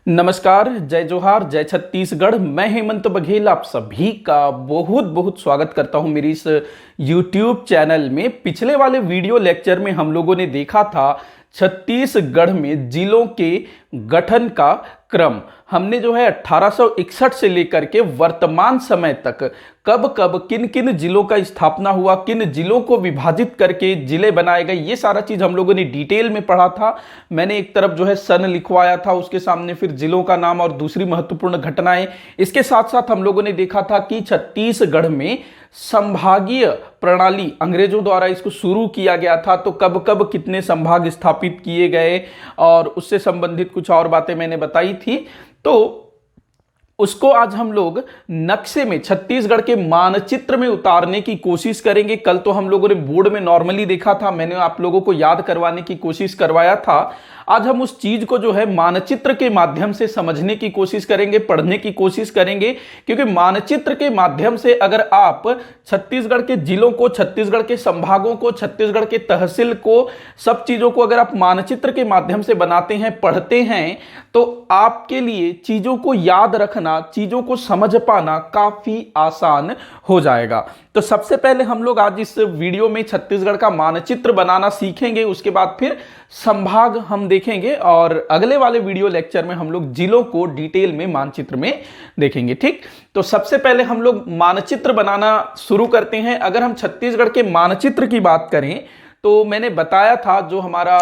नमस्कार, जय जोहार, जय छत्तीसगढ़। मैं हेमंत बघेल आप सभी का बहुत बहुत स्वागत करता हूं मेरी इस YouTube चैनल में। पिछले वाले वीडियो लेक्चर में हम लोगों ने देखा था छत्तीसगढ़ में जिलों के गठन का क्रम। हमने जो है 1861 से लेकर के वर्तमान समय तक कब कब किन किन जिलों का स्थापना हुआ, किन जिलों को विभाजित करके जिले बनाए गए, ये सारा चीज हम लोगों ने डिटेल में पढ़ा था। मैंने एक तरफ जो है सन लिखवाया था, उसके सामने फिर जिलों का नाम और दूसरी महत्वपूर्ण घटनाएं। इसके साथ साथ हम लोगों ने देखा था कि छत्तीसगढ़ में संभागीय प्रणाली अंग्रेजों द्वारा इसको शुरू किया गया था, तो कब कब कितने संभाग स्थापित किए गए और उससे संबंधित कुछ और बातें मैंने बताई थी। तो उसको आज हम लोग नक्शे में, छत्तीसगढ़ के मानचित्र में उतारने की कोशिश करेंगे। कल तो हम लोगों ने बोर्ड में नॉर्मली देखा था, मैंने आप लोगों को याद करवाने की कोशिश करवाया था। आज हम उस चीज को जो है मानचित्र के माध्यम से समझने की कोशिश करेंगे, पढ़ने की कोशिश करेंगे, क्योंकि मानचित्र के माध्यम से अगर आप छत्तीसगढ़ के जिलों को, छत्तीसगढ़ के संभागों को, छत्तीसगढ़ के तहसील को, सब चीजों को अगर आप मानचित्र के माध्यम से बनाते हैं, पढ़ते हैं, तो आपके लिए चीजों को याद रखना, चीजों को समझ पाना काफी आसान हो जाएगा। तो सबसे पहले हम लोग आज इस वीडियो में छत्तीसगढ़ का मानचित्र बनाना सीखेंगे, उसके बाद फिर संभाग हम देखेंगे और अगले वाले वीडियो लेक्चर में हम लोग जिलों को डिटेल में मानचित्र में देखेंगे। ठीक, तो सबसे पहले हम लोग मानचित्र बनाना शुरू करते हैं। अगर हम छत्तीसगढ़ के मानचित्र की बात करें तो मैंने बताया था, जो हमारा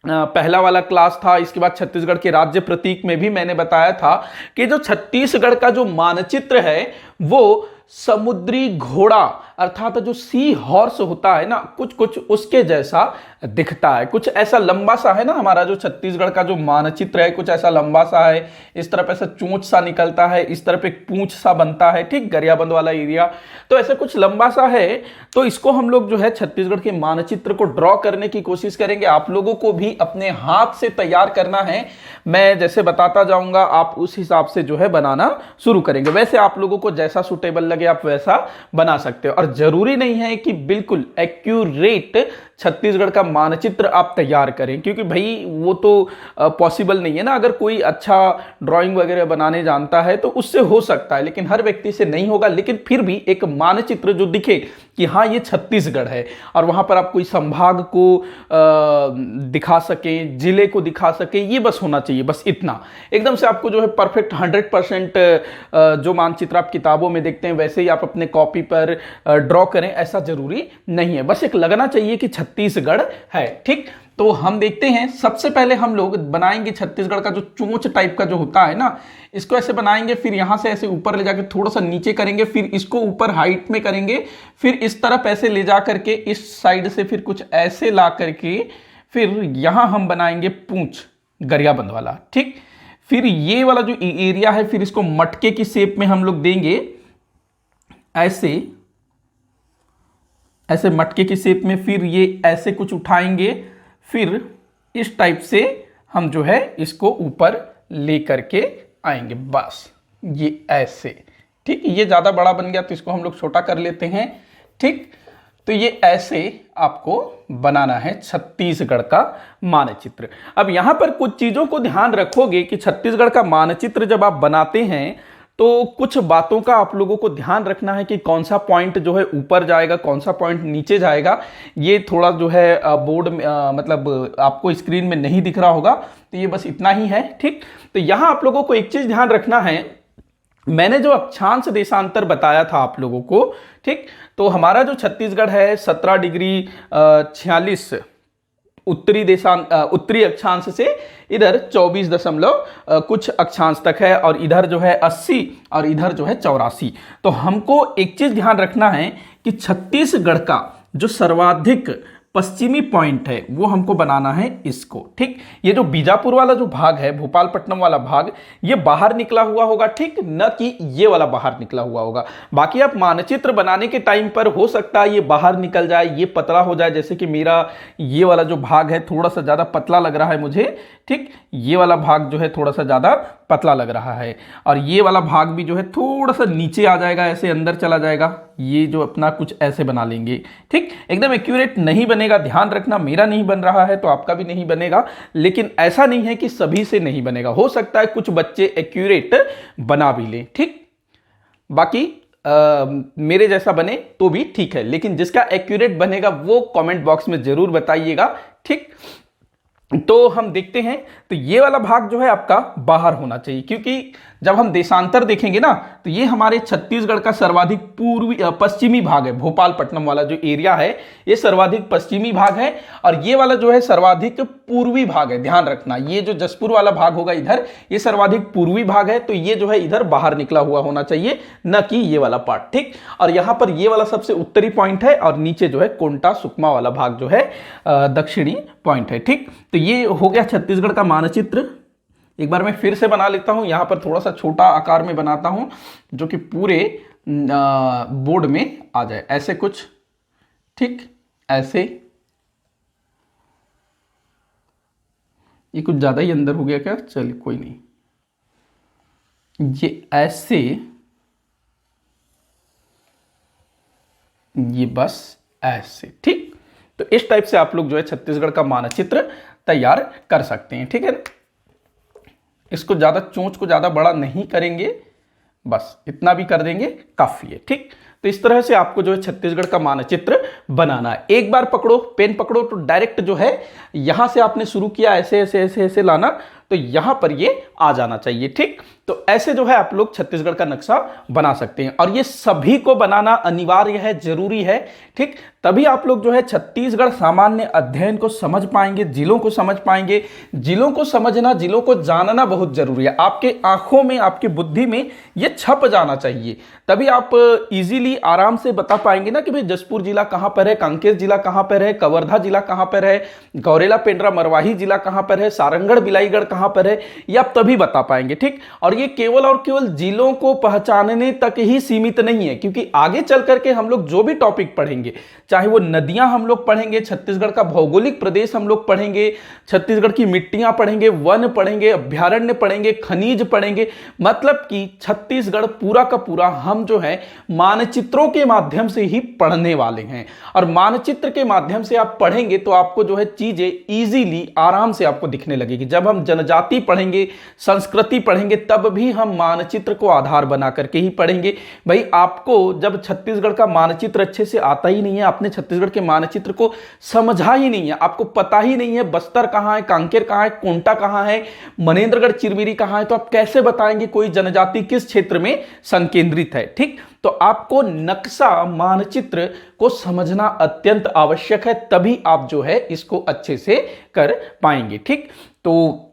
पहला वाला क्लास था, इसके बाद छत्तीसगढ़ के राज्य प्रतीक में भी मैंने बताया था कि जो छत्तीसगढ़ का जो मानचित्र है वो समुद्री घोड़ा अर्थात जो सी हॉर्स होता है ना, कुछ कुछ उसके जैसा दिखता है। कुछ ऐसा लंबा सा है ना, हमारा जो छत्तीसगढ़ का जो मानचित्र है कुछ ऐसा लंबा सा है, इस तरफ ऐसा चोंच सा निकलता है, इस तरफ एक पूंछ सा बनता है, ठीक, गरियाबंद वाला एरिया, तो ऐसा कुछ लंबा सा है। तो इसको हम लोग जो है छत्तीसगढ़ के मानचित्र को ड्रॉ करने की कोशिश करेंगे। आप लोगों को भी अपने हाथ से तैयार करना है, मैं जैसे बताता जाऊंगा आप उस हिसाब से जो है बनाना शुरू करेंगे। वैसे आप लोगों को जैसा सूटेबल लगे आप वैसा बना सकते हो, और जरूरी नहीं है कि बिल्कुल एक्यूरेट छत्तीसगढ़ का मानचित्र आप तैयार करें, क्योंकि भाई वो तो पॉसिबल नहीं है ना। अगर कोई अच्छा ड्राइंग वगैरह बनाने जानता है तो उससे हो सकता है, लेकिन हर व्यक्ति से नहीं होगा। लेकिन फिर भी एक मानचित्र जो दिखे कि हाँ ये छत्तीसगढ़ है, और वहां पर आप कोई संभाग को दिखा सकें, जिले को दिखा सकें, ये बस होना चाहिए, बस इतना। एकदम से आपको जो है परफेक्ट 100% जो मानचित्र आप किताबों में देखते हैं वैसे ही आप अपने कॉपी पर ड्रॉ करें, ऐसा जरूरी नहीं है। बस एक लगना चाहिए कि छत्तीसगढ़ है। ठीक, तो हम देखते हैं। सबसे पहले हम लोग बनाएंगे छत्तीसगढ़ का जो चोंच टाइप का जो होता है ना, इसको ऐसे बनाएंगे, फिर यहां से ऐसे ऊपर ले जाकर थोड़ा सा नीचे करेंगे, फिर इसको ऊपर हाइट में करेंगे, फिर इस तरफ ऐसे ले जा करके इस साइड से फिर कुछ ऐसे ला करके फिर यहां हम बनाएंगे पूंछ गरियाबंद वाला। ठीक, फिर ये वाला जो एरिया है फिर इसको मटके की शेप में हम लोग देंगे, ऐसे ऐसे मटके की शेप में। फिर ये ऐसे कुछ उठाएंगे, फिर इस टाइप से हम जो है इसको ऊपर ले करके आएंगे, बस ये ऐसे। ठीक, ये ज्यादा बड़ा बन गया तो इसको हम लोग छोटा कर लेते हैं। ठीक, तो ये ऐसे आपको बनाना है छत्तीसगढ़ का मानचित्र। अब यहां पर कुछ चीजों को ध्यान रखोगे कि छत्तीसगढ़ का मानचित्र जब आप बनाते हैं तो कुछ बातों का आप लोगों को ध्यान रखना है कि कौन सा पॉइंट जो है ऊपर जाएगा, कौन सा पॉइंट नीचे जाएगा। ये थोड़ा जो है बोर्ड में मतलब आपको स्क्रीन में नहीं दिख रहा होगा, तो ये बस इतना ही है। ठीक, तो यहां आप लोगों को एक चीज ध्यान रखना है, मैंने जो अक्षांश देशांतर बताया था आप लोगों को, ठीक, तो हमारा जो छत्तीसगढ़ है 17 डिग्री 46 उत्तरी अक्षांश से इधर 24 दशमलव कुछ अक्षांश तक है, और इधर जो है 80 और इधर जो है 84। तो हमको एक चीज ध्यान रखना है कि छत्तीसगढ़ का जो सर्वाधिक पश्चिमी पॉइंट है वो हमको बनाना है इसको। ठीक, ये जो बीजापुर वाला जो भाग है, भोपालपट्टनम वाला भाग, ये बाहर निकला हुआ होगा, ठीक, न कि ये वाला बाहर निकला हुआ होगा। बाकी आप मानचित्र बनाने के टाइम पर हो सकता है ये बाहर निकल जाए, ये पतला हो जाए, जैसे कि मेरा ये वाला जो भाग है थोड़ा सा ज्यादा पतला लग रहा है मुझे। ठीक, ये वाला भाग जो है थोड़ा सा ज्यादा पतला लग रहा है। और ये वाला भाग भी जो है थोड़ा सा नीचे आ जाएगा, ऐसे अंदर चला जाएगा, ये जो अपना कुछ ऐसे बना लेंगे। ठीक, एकदम एक्यूरेट नहीं बनेगा, ध्यान रखना, मेरा नहीं बन रहा है तो आपका भी नहीं बनेगा, लेकिन ऐसा नहीं है कि सभी से नहीं बनेगा, हो सकता है कुछ बच्चे एक्यूरेट बना भी लें। ठीक, बाकी मेरे जैसा बने तो भी ठीक है, लेकिन जिसका एक्यूरेट बनेगा वो कमेंट बॉक्स में जरूर बताइएगा। ठीक, तो हम देखते हैं, तो ये वाला भाग जो है आपका बाहर होना चाहिए, क्योंकि जब हम देशांतर देखेंगे ना तो ये हमारे छत्तीसगढ़ का सर्वाधिक पूर्वी पश्चिमी भाग है। भोपालपट्टनम वाला जो एरिया है ये सर्वाधिक पश्चिमी भाग है, और ये वाला जो है सर्वाधिक पूर्वी भाग है। ध्यान रखना, ये जो जसपुर वाला भाग होगा इधर, ये सर्वाधिक पूर्वी भाग है, तो ये जो है इधर बाहर निकला हुआ होना चाहिए, न कि ये वाला पार्ट। ठीक, और यहां पर ये वाला सबसे उत्तरी पॉइंट है, और नीचे जो है कोंटा सुकमा वाला भाग जो है दक्षिणी पॉइंट है। ठीक, तो ये हो गया छत्तीसगढ़ का मानचित्र। एक बार मैं फिर से बना लेता हूं, यहां पर थोड़ा सा छोटा आकार में बनाता हूं जो कि पूरे बोर्ड में आ जाए, ऐसे कुछ। ठीक, ऐसे, ये कुछ ज्यादा ही अंदर हो गया क्या, चलिए कोई नहीं, ये ऐसे, ये बस ऐसे। ठीक, तो इस टाइप से आप लोग जो है छत्तीसगढ़ का मानचित्र तैयार कर सकते हैं। ठीक है, इसको ज्यादा, चोंच को ज्यादा बड़ा नहीं करेंगे, बस इतना भी कर देंगे काफी है। ठीक, तो इस तरह से आपको जो है छत्तीसगढ़ का मानचित्र बनाना है। एक बार पकड़ो, पेन पकड़ो, तो डायरेक्ट जो है यहां से आपने शुरू किया, ऐसे ऐसे ऐसे ऐसे लाना, तो यहां पर ये आ जाना चाहिए। ठीक, तो ऐसे जो है आप लोग छत्तीसगढ़ का नक्शा बना सकते हैं, और ये सभी को बनाना अनिवार्य है, जरूरी है। ठीक, तभी आप लोग जो है छत्तीसगढ़ सामान्य अध्ययन को समझ पाएंगे, जिलों को समझ पाएंगे। जिलों को समझना, जिलों को जानना बहुत जरूरी है। आपके आंखों में, आपकी बुद्धि में ये छप जाना चाहिए, तभी आप इजीली आराम से बता पाएंगे ना कि भाई जसपुर जिला कहां पर है, कांकेर जिला कहां पर है, कवर्धा जिला कहां पर है, गौरेला पेंड्रा मरवाही जिला कहां पर है, सारंगढ़ बिलाईगढ़ कहां पर है, ये आप तभी बता पाएंगे। ठीक, और ये केवल और केवल जिलों को पहचानने तक ही सीमित नहीं है, क्योंकि आगे चल करके हम लोग जो भी टॉपिक पढ़ेंगे, चाहे वो नदियां हम लोग पढ़ेंगे, छत्तीसगढ़ का भौगोलिक प्रदेश हम लोग पढ़ेंगे, छत्तीसगढ़ की मिट्टियां पढ़ेंगे, वन पढ़ेंगे, अभ्यारण्य पढ़ेंगे, खनिज पढ़ेंगे, मतलब कि छत्तीसगढ़ पूरा का पूरा हम जो है मानचित्रों के माध्यम से ही पढ़ने वाले हैं। और मानचित्र के माध्यम से आप पढ़ेंगे तो आपको जो है चीजें इजीली, आराम से आपको दिखने लगेगी। जब हम जनजाति पढ़ेंगे, संस्कृति पढ़ेंगे, तब भी हम मानचित्र को आधार बना करके ही पढ़ेंगे। भाई आपको जब छत्तीसगढ़ का मानचित्र अच्छे से आता ही नहीं है, आपने छत्तीसगढ़ के मानचित्र को समझा ही नहीं है, आपको पता ही नहीं है बस्तर कहां है, कांकेर कहां है, कोंटा कहां है, मनेन्द्रगढ़ चिरमिरी कहां है, तो आप कैसे बताएंगे कोई जनजाति किस क्षेत्र में संकेंद्रित है। ठीक, तो आपको नक्शा, मानचित्र को समझना अत्यंत आवश्यक है, तभी आप जो है इसको अच्छे से कर पाएंगे। ठीक, तो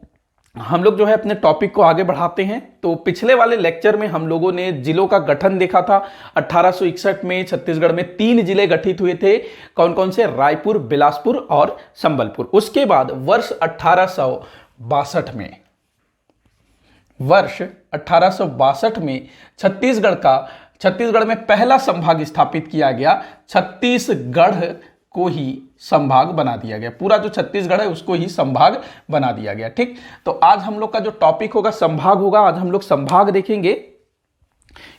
हम लोग जो है अपने टॉपिक को आगे बढ़ाते हैं। तो पिछले वाले लेक्चर में हम लोगों ने जिलों का गठन देखा था। 1861 में छत्तीसगढ़ में 3 जिले गठित हुए थे, कौन कौन से, रायपुर, बिलासपुर और संबलपुर। उसके बाद वर्ष 1862 में, वर्ष 1862 में छत्तीसगढ़ में पहला संभाग स्थापित किया गया। छत्तीसगढ़ को ही संभाग बना दिया गया, पूरा जो छत्तीसगढ़ है उसको ही संभाग बना दिया गया। ठीक, तो आज हम लोग का जो टॉपिक होगा संभाग होगा। आज हम लोग संभाग देखेंगे,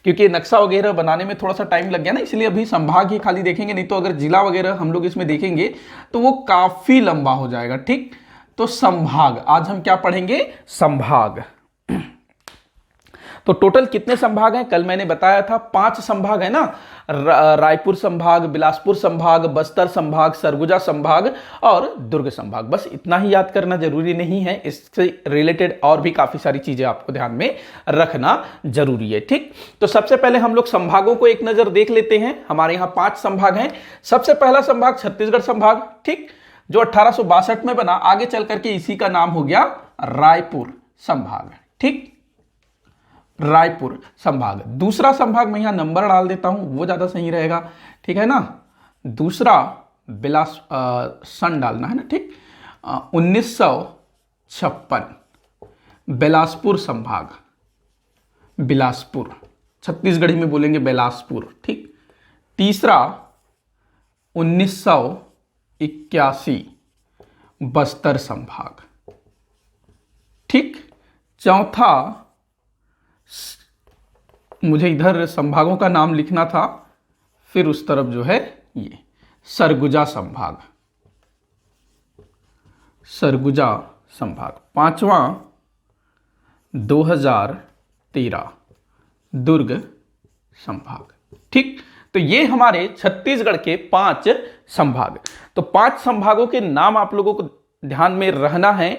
क्योंकि नक्शा वगैरह बनाने में थोड़ा सा टाइम लग गया ना, इसलिए अभी संभाग ही खाली देखेंगे, नहीं तो अगर जिला वगैरह हम लोग इसमें देखेंगे तो वो काफी लंबा हो जाएगा। ठीक, तो संभाग, आज हम क्या पढ़ेंगे, संभाग। तो टोटल कितने संभाग हैं, कल मैंने बताया था 5 संभाग है ना, रायपुर संभाग, बिलासपुर संभाग, बस्तर संभाग, सरगुजा संभाग और दुर्ग संभाग। बस इतना ही याद करना जरूरी नहीं है, इससे रिलेटेड और भी काफी सारी चीजें आपको ध्यान में रखना जरूरी है। ठीक, तो सबसे पहले हम लोग संभागों को एक नजर देख लेते हैं। हमारे यहाँ 5 संभाग हैं। सबसे पहला संभाग छत्तीसगढ़ संभाग, ठीक, जो 1862 में बना, आगे चल करके इसी का नाम हो गया रायपुर संभाग। ठीक, रायपुर संभाग। दूसरा संभाग मैं यहां नंबर डाल देता हूं, वो ज्यादा सही रहेगा, ठीक है ना। दूसरा सन डालना है ना, ठीक। 1956 बिलासपुर संभाग, बिलासपुर छत्तीसगढ़ी में बोलेंगे बिलासपुर, ठीक। तीसरा 1981 बस्तर संभाग, ठीक। चौथा मुझे इधर संभागों का नाम लिखना था, फिर उस तरफ जो है ये सरगुजा संभाग, सरगुजा संभाग। पांचवा 2013 दुर्ग संभाग। ठीक, तो ये हमारे छत्तीसगढ़ के 5 संभाग। तो 5 संभागों के नाम आप लोगों को ध्यान में रहना है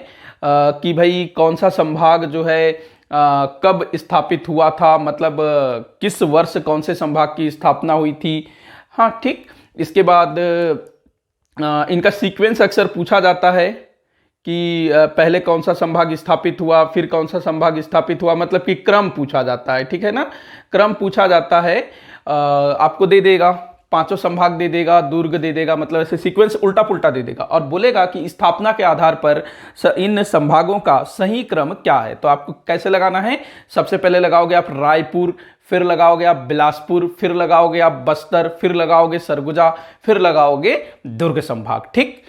कि भाई कौन सा संभाग जो है कब स्थापित हुआ था, मतलब किस वर्ष कौन से संभाग की स्थापना हुई थी। हाँ ठीक, इसके बाद इनका सीक्वेंस अक्सर पूछा जाता है कि पहले कौन सा संभाग स्थापित हुआ, फिर कौन सा संभाग स्थापित हुआ, मतलब कि क्रम पूछा जाता है। ठीक है ना, क्रम पूछा जाता है। आपको दे देगा, 5 संभाग दे देगा, दुर्ग दे देगा, मतलब ऐसे सीक्वेंस उल्टा पुल्टा दे देगा और बोलेगा कि स्थापना के आधार पर इन संभागों का सही क्रम क्या है। तो आपको कैसे लगाना है, सबसे पहले लगाओगे आप रायपुर, फिर लगाओगे आप बिलासपुर, फिर लगाओगे आप बस्तर, फिर लगाओगे सरगुजा, फिर लगाओगे दुर्ग संभाग। ठीक,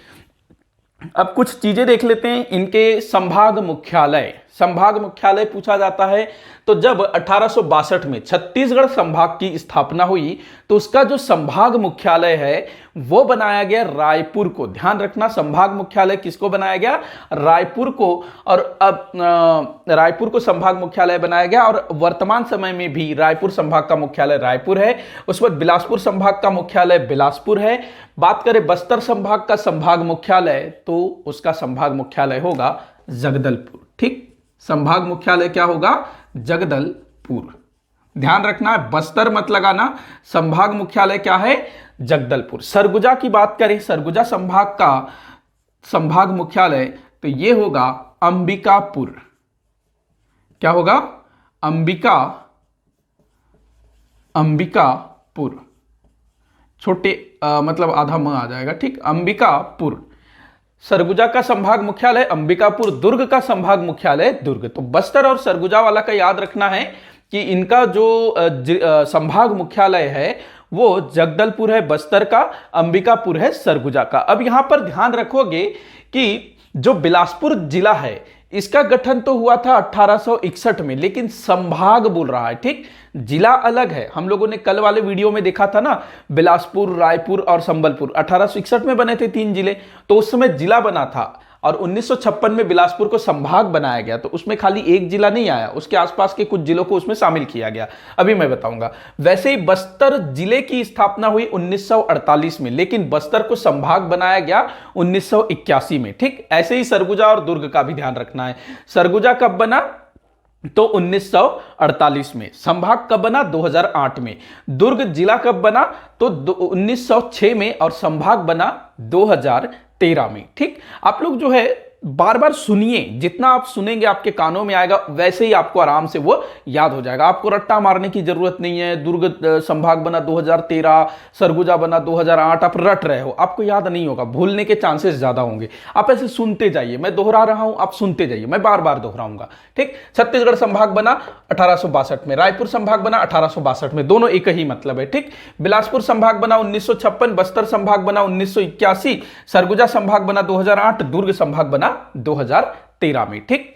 अब कुछ चीजें देख लेते हैं। इनके संभाग मुख्यालय, संभाग मुख्यालय पूछा जाता है। तो जब 1862 में छत्तीसगढ़ संभाग की स्थापना हुई तो उसका जो संभाग मुख्यालय है वो बनाया गया रायपुर को। ध्यान रखना, संभाग मुख्यालय किसको बनाया गया, रायपुर को। और अब रायपुर को संभाग मुख्यालय बनाया गया और वर्तमान समय में भी रायपुर संभाग का मुख्यालय रायपुर है। उस वक्त बिलासपुर संभाग का मुख्यालय बिलासपुर है। बात करें बस्तर संभाग का संभाग मुख्यालय तो उसका संभाग मुख्यालय होगा जगदलपुर। ठीक, संभाग मुख्यालय क्या होगा, जगदलपुर। ध्यान रखना है, बस्तर मत लगाना, संभाग मुख्यालय क्या है, जगदलपुर। सरगुजा की बात करें, सरगुजा संभाग का संभाग मुख्यालय तो ये होगा अंबिकापुर। क्या होगा, अंबिकापुर, छोटे मतलब आधा म आ जाएगा। ठीक, अंबिकापुर सरगुजा का संभाग मुख्यालय अंबिकापुर, दुर्ग का संभाग मुख्यालय दुर्ग। तो बस्तर और सरगुजा वाला का याद रखना है कि इनका जो संभाग मुख्यालय है वो जगदलपुर है बस्तर का, अंबिकापुर है सरगुजा का। अब यहां पर ध्यान रखोगे कि जो बिलासपुर जिला है इसका गठन तो हुआ था 1861 में, लेकिन संभाग बोल रहा है। ठीक, जिला अलग है। हम लोगों ने कल वाले वीडियो में देखा था ना, बिलासपुर, रायपुर और संबलपुर 1861 में बने थे 3 जिले, तो उस समय जिला बना था। और 1956 में बिलासपुर को संभाग बनाया गया, तो उसमें खाली एक जिला नहीं आया, उसके आसपास के कुछ जिलों को उसमें शामिल किया गया। अभी मैं बताऊंगा। वैसे ही बस्तर जिले की स्थापना हुई 1948 में, लेकिन बस्तर को संभाग बनाया गया 1981 में। ठीक, ऐसे ही सरगुजा और दुर्ग का भी ध्यान रखना है। सरगुजा कब बना तो 1948 में, संभाग कब बना 2008 में, दुर्ग जिला कब बना तो 1906 में और संभाग बना 2013 में। ठीक, आप लोग जो है बार बार सुनिए, जितना आप सुनेंगे आपके कानों में आएगा वैसे ही आपको आराम से वो याद हो जाएगा। आपको रट्टा मारने की जरूरत नहीं है। दुर्ग संभाग बना 2013, सरगुजा बना 2008, आप रट रहे हो, आपको याद नहीं होगा, भूलने के चांसेस ज्यादा होंगे। आप ऐसे सुनते जाइए, मैं दोहरा रहा हूं, आप सुनते जाइए, मैं बार बार दोहराऊंगा। ठीक, छत्तीसगढ़ संभाग बना 1862 में, रायपुर संभाग बना 1862 में, दोनों एक ही मतलब है। ठीक, बिलासपुर संभाग बना 1956, बस्तर संभाग बना 1981, सरगुजा संभाग बना 2008, दुर्ग संभाग बना 2013 में। ठीक,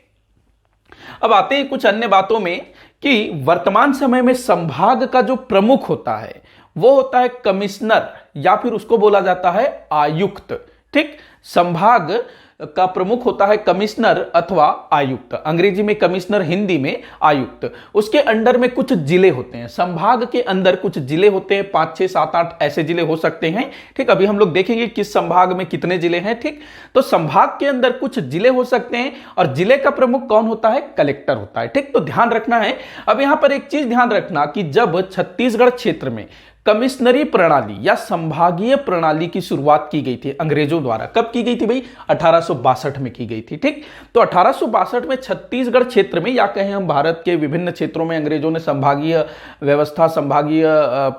अब आते हैं कुछ अन्य बातों में कि वर्तमान समय में संभाग का जो प्रमुख होता है वो होता है कमिश्नर या फिर उसको बोला जाता है आयुक्त। ठीक, संभाग का प्रमुख होता है कमिश्नर अथवा आयुक्त, अंग्रेजी में कमिश्नर, हिंदी में आयुक्त। उसके अंडर में कुछ जिले होते हैं, संभाग के अंदर कुछ जिले होते हैं, 5, 6, 7, 8 ऐसे जिले हो सकते हैं। ठीक, अभी हम लोग देखेंगे किस संभाग में कितने जिले हैं। ठीक, तो संभाग के अंदर कुछ जिले हो सकते हैं और जिले का प्रमुख कौन होता है, कलेक्टर होता है। ठीक, तो ध्यान रखना है। अब यहां पर एक चीज ध्यान रखना कि जब छत्तीसगढ़ क्षेत्र में कमिश्नरी प्रणाली या संभागीय प्रणाली की शुरुआत की गई थी अंग्रेजों द्वारा, कब की गई थी भाई, 1862 में की गई थी। ठीक, तो 1862 में छत्तीसगढ़ क्षेत्र में या कहें हम भारत के विभिन्न क्षेत्रों में अंग्रेजों ने संभागीय व्यवस्था, संभागीय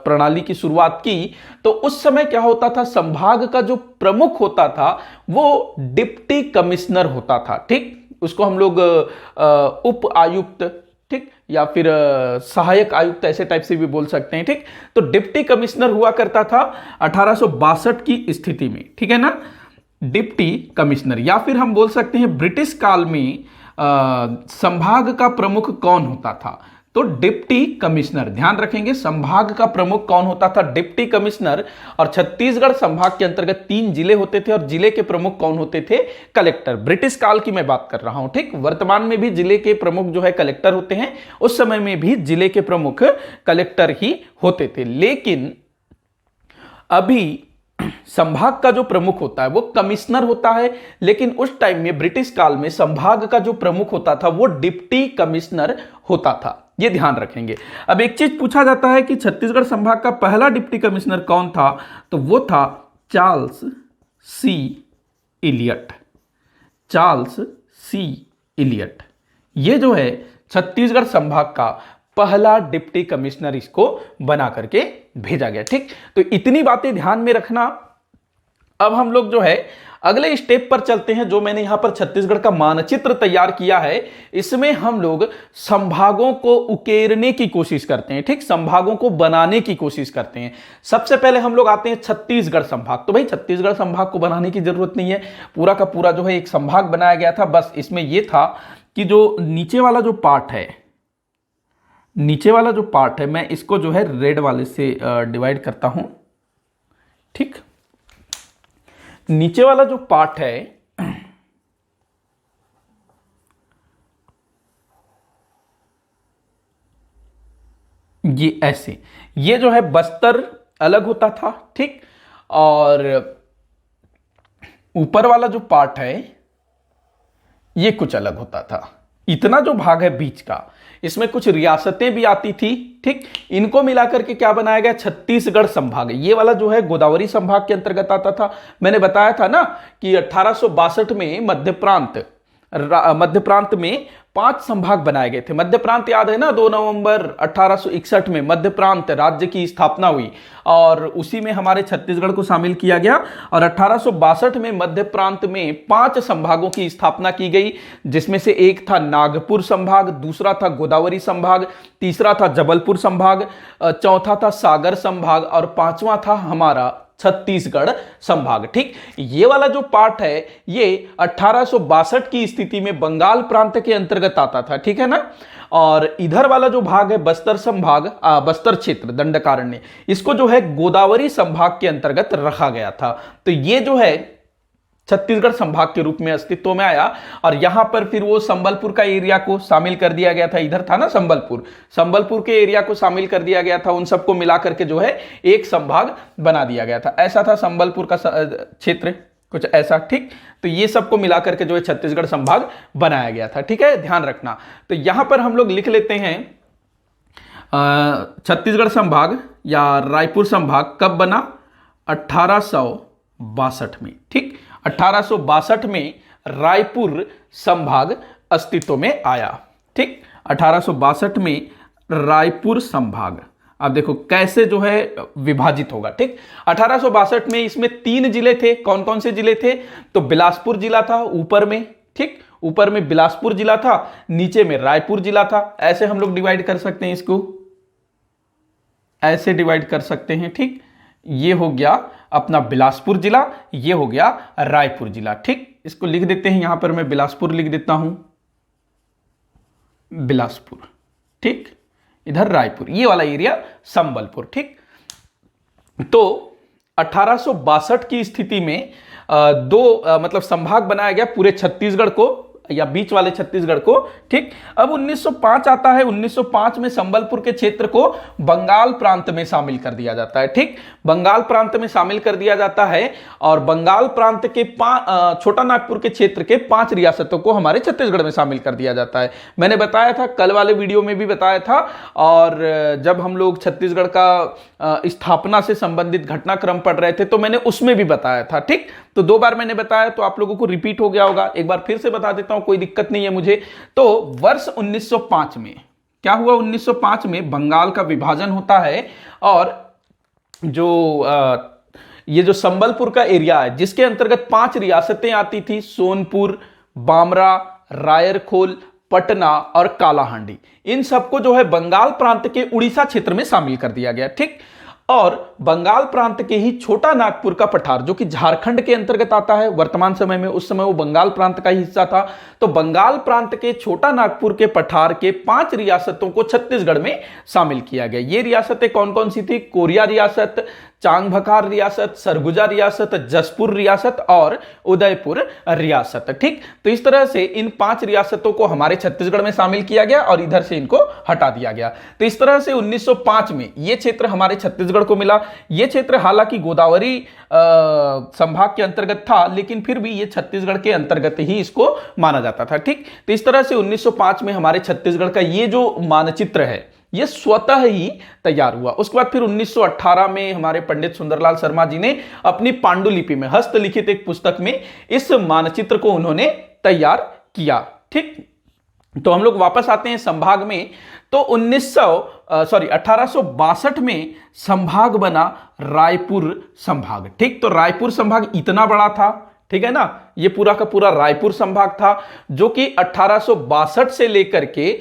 प्रणाली की शुरुआत की। तो उस समय क्या होता था, संभाग का जो प्रमुख होता था वो डिप्टी कमिश्नर होता था। ठीक, उसको हम लोग उप आयुक्त, ठीक, या फिर सहायक आयुक्त ऐसे टाइप से भी बोल सकते हैं। ठीक, तो डिप्टी कमिश्नर हुआ करता था 1862 की स्थिति में। ठीक है ना, डिप्टी कमिश्नर, या फिर हम बोल सकते हैं ब्रिटिश काल में संभाग का प्रमुख कौन होता था, तो डिप्टी कमिश्नर, ध्यान रखेंगे संभाग का प्रमुख कौन होता था, डिप्टी कमिश्नर। और छत्तीसगढ़ संभाग के अंतर्गत 3 जिले होते थे और जिले के प्रमुख कौन होते थे, कलेक्टर। ब्रिटिश काल की मैं बात कर रहा हूं, ठीक। वर्तमान में भी जिले के प्रमुख जो है कलेक्टर होते हैं, उस समय में भी जिले के प्रमुख कलेक्टर ही होते थे। लेकिन अभी संभाग का जो प्रमुख होता है वो कमिश्नर होता है, लेकिन उस टाइम में ब्रिटिश काल में संभाग का जो प्रमुख होता था वो डिप्टी कमिश्नर होता था, ये ध्यान रखेंगे। अब एक चीज पूछा जाता है कि छत्तीसगढ़ संभाग का पहला डिप्टी कमिश्नर कौन था, तो वो था चार्ल्स सी इलियट। चार्ल्स सी इलियट, ये जो है छत्तीसगढ़ संभाग का पहला डिप्टी कमिश्नर इसको बना करके भेजा गया, ठीक। तो इतनी बातें ध्यान में रखना। अब हम लोग जो है अगले स्टेप पर चलते हैं। जो मैंने यहां पर छत्तीसगढ़ का मानचित्र तैयार किया है, इसमें हम लोग संभागों को उकेरने की कोशिश करते हैं, ठीक। संभागों को बनाने की कोशिश करते हैं। सबसे पहले हम लोग आते हैं छत्तीसगढ़ संभाग। तो भाई छत्तीसगढ़ संभाग को बनाने की जरूरत नहीं है, पूरा का पूरा जो है एक संभाग बनाया गया था। बस इसमें यह था कि जो नीचे वाला जो पार्ट है, नीचे वाला जो पार्ट है, मैं इसको जो है रेड वाले से डिवाइड करता हूं, ठीक। नीचे वाला जो पार्ट है ये ऐसे, ये जो है बस्तर अलग होता था, ठीक। और ऊपर वाला जो पार्ट है ये कुछ अलग होता था। इतना जो भाग है बीच का, इसमें कुछ रियासतें भी आती थी, ठीक। इनको मिलाकर के क्या बनाया गया, छत्तीसगढ़ संभाग। ये वाला जो है गोदावरी संभाग के अंतर्गत आता था। मैंने बताया था ना कि 1862 में मध्य प्रांत में 5 संभाग बनाए गए थे। मध्य प्रांत याद है ना, 2 नवंबर 1861 में मध्य प्रांत राज्य की स्थापना हुई और उसी में हमारे छत्तीसगढ़ को शामिल किया गया। और 1862 में मध्य प्रांत में 5 संभागों की स्थापना की गई, जिसमें से एक था नागपुर संभाग, दूसरा था गोदावरी संभाग, तीसरा था जबलपुर संभाग, चौथा था सागर संभाग और 5वां था हमारा छत्तीसगढ़ संभाग, ठीक। ये वाला जो पार्ट है ये 1862 की स्थिति में बंगाल प्रांत के अंतर्गत आता था, ठीक है ना। और इधर वाला जो भाग है बस्तर संभाग, बस्तर क्षेत्र दंडकारण्य, इसको जो है गोदावरी संभाग के अंतर्गत रखा गया था। तो ये जो है छत्तीसगढ़ संभाग के रूप में अस्तित्व में आया। और यहां पर फिर वो संबलपुर का एरिया को शामिल कर दिया गया था। इधर था ना संबलपुर के एरिया को शामिल कर दिया गया था। उन सबको मिला करके जो है एक संभाग बना दिया गया था। ऐसा था संबलपुर का क्षेत्र, कुछ ऐसा, ठीक। तो ये सबको मिलाकर के जो है छत्तीसगढ़ संभाग बनाया गया था, ठीक है, ध्यान रखना। तो यहां पर हम लोग लिख लेते हैं छत्तीसगढ़ संभाग या रायपुर संभाग कब बना, 1862 में, ठीक। 1862 में रायपुर संभाग अस्तित्व में आया, ठीक। 1862 में रायपुर संभाग, अब देखो कैसे जो है विभाजित होगा, ठीक। 1862 में इसमें 3 जिले थे। कौन कौन से जिले थे, तो बिलासपुर जिला था ऊपर में, ठीक। ऊपर में बिलासपुर जिला था, नीचे में रायपुर जिला था। ऐसे हम लोग डिवाइड कर सकते हैं, इसको ऐसे डिवाइड कर सकते हैं, ठीक। ये हो गया अपना बिलासपुर जिला, ये हो गया रायपुर जिला, ठीक। इसको लिख देते हैं, यहां पर मैं बिलासपुर लिख देता हूं, बिलासपुर, ठीक। इधर रायपुर, ये वाला एरिया संबलपुर, ठीक। तो 1862 की स्थिति में मतलब संभाग बनाया गया पूरे छत्तीसगढ़ को या बीच वाले छत्तीसगढ़ को, ठीक। अब 1905 आता है। 1905 में संबलपुर के क्षेत्र को बंगाल प्रांत में शामिल कर दिया जाता है, ठीक। बंगाल प्रांत में शामिल कर दिया जाता है और बंगाल प्रांत के छोटा नागपुर के क्षेत्र के 5 रियासतों को हमारे छत्तीसगढ़ में शामिल कर दिया जाता है। मैंने बताया था, कल वाले वीडियो में भी बताया था। और जब हम लोग छत्तीसगढ़ का स्थापना से संबंधित घटनाक्रम पढ़ रहे थे तो मैंने उसमें भी बताया था, ठीक। तो 2 बार मैंने बताया तो आप लोगों को रिपीट हो गया होगा, एक बार फिर से बता देता हूं, कोई दिक्कत नहीं है मुझे। तो वर्ष 1905 में क्या हुआ, 1905 में बंगाल का विभाजन होता है और ये जो संबलपुर का एरिया है जिसके अंतर्गत 5 रियासतें आती थी, सोनपुर, बामरा, रायरखोल, पटना और कालाहांडी, इन सबको जो है बंगाल प्रांत के उड़ीसा क्षेत्र में शामिल कर दिया गया, ठीक। और बंगाल प्रांत के ही छोटा नागपुर का पठार जो कि झारखंड के अंतर्गत आता है वर्तमान समय में, उस समय वो बंगाल प्रांत का ही हिस्सा था। तो बंगाल प्रांत के छोटा नागपुर के पठार के 5 रियासतों को छत्तीसगढ़ में शामिल किया गया। ये रियासतें कौन कौन सी थी? कोरिया रियासत, चांगभकार रियासत, सरगुजा रियासत, जसपुर रियासत और उदयपुर रियासत। ठीक, तो इस तरह से इन 5 रियासतों को हमारे छत्तीसगढ़ में शामिल किया गया और इधर से इनको हटा दिया गया। तो इस तरह से 1905 में ये क्षेत्र हमारे छत्तीसगढ़ को मिला। ये क्षेत्र हालांकि गोदावरी संभाग के अंतर्गत था, लेकिन फिर भी ये छत्तीसगढ़ के अंतर्गत ही इसको माना जाता था। ठीक, तो इस तरह से 1905 में हमारे छत्तीसगढ़ का ये जो मानचित्र है ये स्वतः ही तैयार हुआ। उसके बाद फिर 1918 में हमारे पंडित सुंदरलाल शर्मा जी ने अपनी पांडुलिपि में हस्तलिखित एक पुस्तक में इस मानचित्र को उन्होंने तैयार किया। ठीक, तो हम लोग वापस आते हैं संभाग में। तो 1862 में संभाग बना रायपुर संभाग। ठीक, तो रायपुर संभाग इतना बड़ा था, ठीक है ना, ये पूरा का पूरा रायपुर संभाग था जो कि 1862 से लेकर के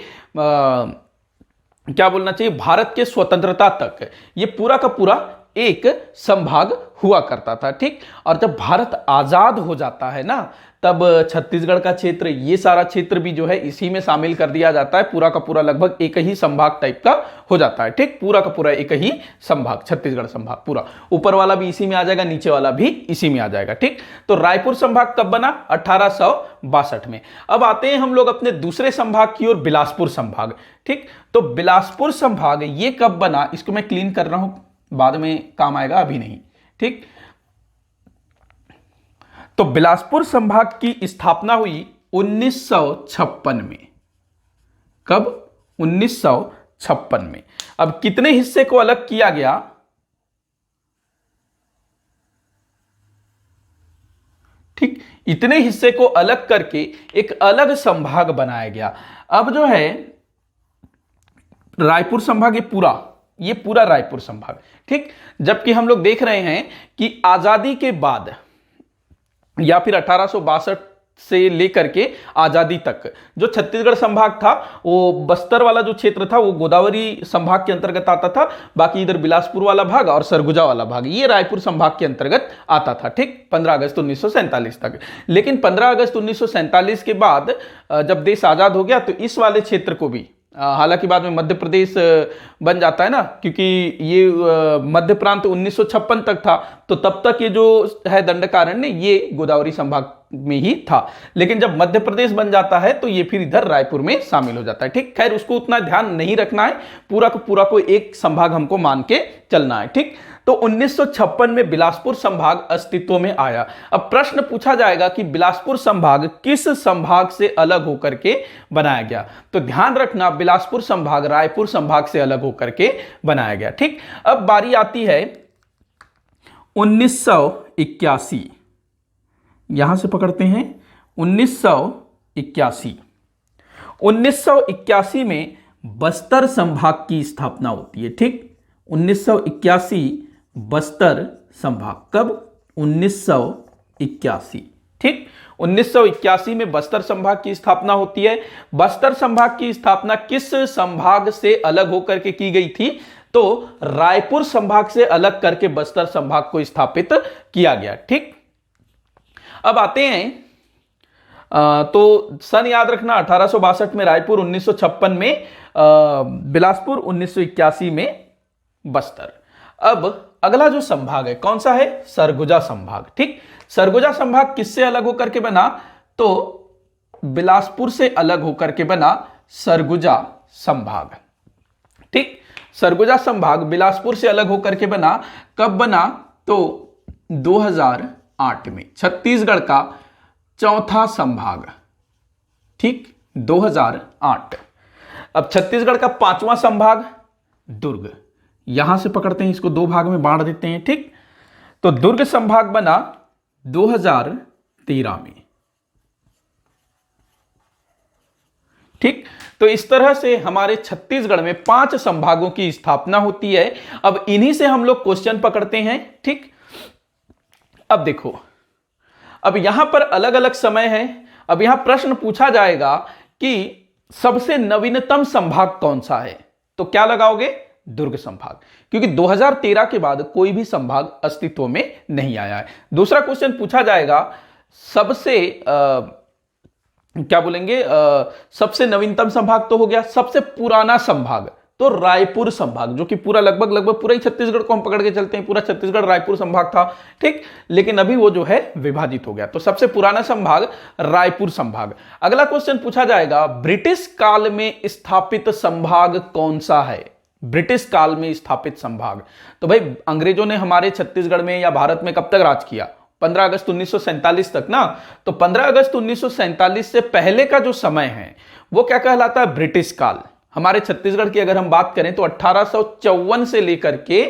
क्या बोलना चाहिए, भारत के स्वतंत्रता तक ये पूरा का पूरा एक संभाग हुआ करता था। ठीक, और जब भारत आजाद हो जाता है ना, तब छत्तीसगढ़ का क्षेत्र, ये सारा क्षेत्र भी जो है इसी में शामिल कर दिया जाता है। पूरा का पूरा लगभग एक ही संभाग टाइप का हो जाता है। ठीक, पूरा का पूरा एक ही संभाग, छत्तीसगढ़ संभाग पूरा, ऊपर वाला भी इसी में आ जाएगा, नीचे वाला भी इसी में आ जाएगा। ठीक, तो रायपुर संभाग कब बना? 1862 में। अब आते हैं हम लोग अपने दूसरे संभाग की ओर, बिलासपुर संभाग। ठीक, तो बिलासपुर संभाग ये कब बना, इसको मैं क्लीन कर रहा हूं, बाद में काम आएगा, अभी नहीं। ठीक, तो बिलासपुर संभाग की स्थापना हुई 1956 में। कब? 1956 में। अब कितने हिस्से को अलग किया गया? ठीक, इतने हिस्से को अलग करके एक अलग संभाग बनाया गया। अब जो है रायपुर संभाग ये पूरा रायपुर संभाग। ठीक, जबकि हम लोग देख रहे हैं कि आजादी के बाद या फिर 1862 से लेकर के आजादी तक जो छत्तीसगढ़ संभाग था, वो बस्तर वाला जो क्षेत्र था वो गोदावरी संभाग के अंतर्गत आता था। बाकी इधर बिलासपुर वाला भाग और सरगुजा वाला भाग ये रायपुर संभाग के अंतर्गत आता था। ठीक, 15 अगस्त 1947 तक। लेकिन 15 अगस्त 1947 के बाद जब देश आजाद हो गया तो इस वाले क्षेत्र को भी, हालांकि बाद में मध्य प्रदेश बन जाता है ना, क्योंकि ये मध्य प्रांत 1956 तक था, तो तब तक ये जो है दंडकारण्य ये गोदावरी संभाग में ही था। लेकिन जब मध्य प्रदेश बन जाता है तो ये फिर इधर रायपुर में शामिल हो जाता है। ठीक, खैर उसको उतना ध्यान नहीं रखना है, पूरा को एक संभाग हमको मान के चलना है। ठीक, तो 1956 में बिलासपुर संभाग अस्तित्व में आया। अब प्रश्न पूछा जाएगा कि बिलासपुर संभाग किस संभाग से अलग होकर के बनाया गया? तो ध्यान रखना, बिलासपुर संभाग रायपुर संभाग से अलग होकर के बनाया गया। ठीक, अब बारी आती है 1981, यहां से पकड़ते हैं 1981 में बस्तर संभाग की स्थापना होती है। ठीक, 1981 बस्तर संभाग। कब? 1981। ठीक, 1981 में बस्तर संभाग की स्थापना होती है। बस्तर संभाग की स्थापना किस संभाग से अलग होकर के की गई थी? तो रायपुर संभाग से अलग करके बस्तर संभाग को स्थापित किया गया। ठीक, अब आते हैं तो सन याद रखना, 1862 में रायपुर, 1956 में बिलासपुर, 1981 में बस्तर। अब अगला जो संभाग है कौन सा है? सरगुजा संभाग। ठीक, सरगुजा संभाग किससे अलग होकर के बना? तो बिलासपुर से अलग होकर के बना सरगुजा संभाग। ठीक, सरगुजा संभाग बिलासपुर से अलग होकर के बना। कब बना? तो 2008 में। छत्तीसगढ़ का चौथा संभाग। ठीक, 2008। अब छत्तीसगढ़ का 5वां संभाग दुर्ग। यहां से पकड़ते हैं, इसको 2 भाग में बांट देते हैं। ठीक, तो दुर्ग संभाग बना 2013 में। ठीक, तो इस तरह से हमारे छत्तीसगढ़ में 5 संभागों की स्थापना होती है। अब इन्हीं से हम लोग क्वेश्चन पकड़ते हैं। ठीक, अब देखो, अब यहां पर अलग अलग समय है। अब यहां प्रश्न पूछा जाएगा कि सबसे नवीनतम संभाग कौन सा है? तो क्या लगाओगे? दुर्ग संभाग, क्योंकि 2013 के बाद कोई भी संभाग अस्तित्व में नहीं आया है। दूसरा क्वेश्चन पूछा जाएगा, सबसे क्या बोलेंगे, सबसे नवीनतम संभाग तो हो गया, सबसे पुराना संभाग तो रायपुर संभाग, जो कि पूरा लगभग पूरा ही छत्तीसगढ़ को हम पकड़ के चलते हैं, पूरा छत्तीसगढ़ रायपुर संभाग था, ठीक। लेकिन अभी वो जो है विभाजित हो गया, तो सबसे पुराना संभाग रायपुर संभाग। अगला क्वेश्चन पूछा जाएगा, ब्रिटिश काल में स्थापित संभाग कौन सा है? ब्रिटिश काल में स्थापित संभाग, तो भाई अंग्रेजों ने हमारे छत्तीसगढ़ में या भारत में कब तक राज किया? 15 अगस्त 1947 तक ना। तो 15 अगस्त 1947 से पहले का जो समय है वो क्या कहलाता है? ब्रिटिश काल। हमारे छत्तीसगढ़ की अगर हम बात करें तो 1854 से लेकर के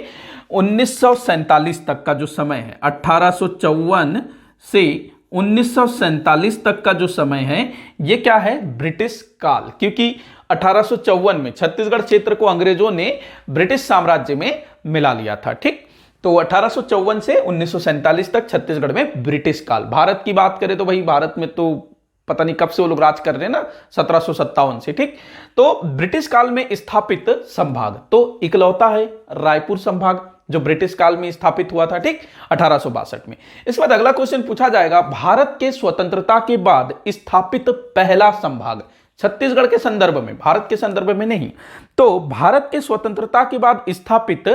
1947 तक का जो समय है, 1854 से 1947 तक का जो समय है, ये क्या है? ब्रिटिश काल। क्योंकि 1854 में छत्तीसगढ़ क्षेत्र को अंग्रेजों ने ब्रिटिश साम्राज्य में मिला लिया था, ठीक। तो 1854 से 1947 तक छत्तीसगढ़ में ब्रिटिश काल। भारत की बात करें तो भाई भारत में तो पता नहीं कब से वो लोग राज कर रहे हैं ना, 1757 से, ठीक। तो ब्रिटिश काल में स्थापित संभाग तो इकलौता है रायपुर संभाग, जो ब्रिटिश काल में स्थापित हुआ था, ठीक, 1862 में। इसके बाद अगला क्वेश्चन पूछा जाएगा, भारत के स्वतंत्रता के बाद स्थापित पहला संभाग, छत्तीसगढ़ के संदर्भ में, भारत के संदर्भ में नहीं। तो भारत के स्वतंत्रता के बाद स्थापित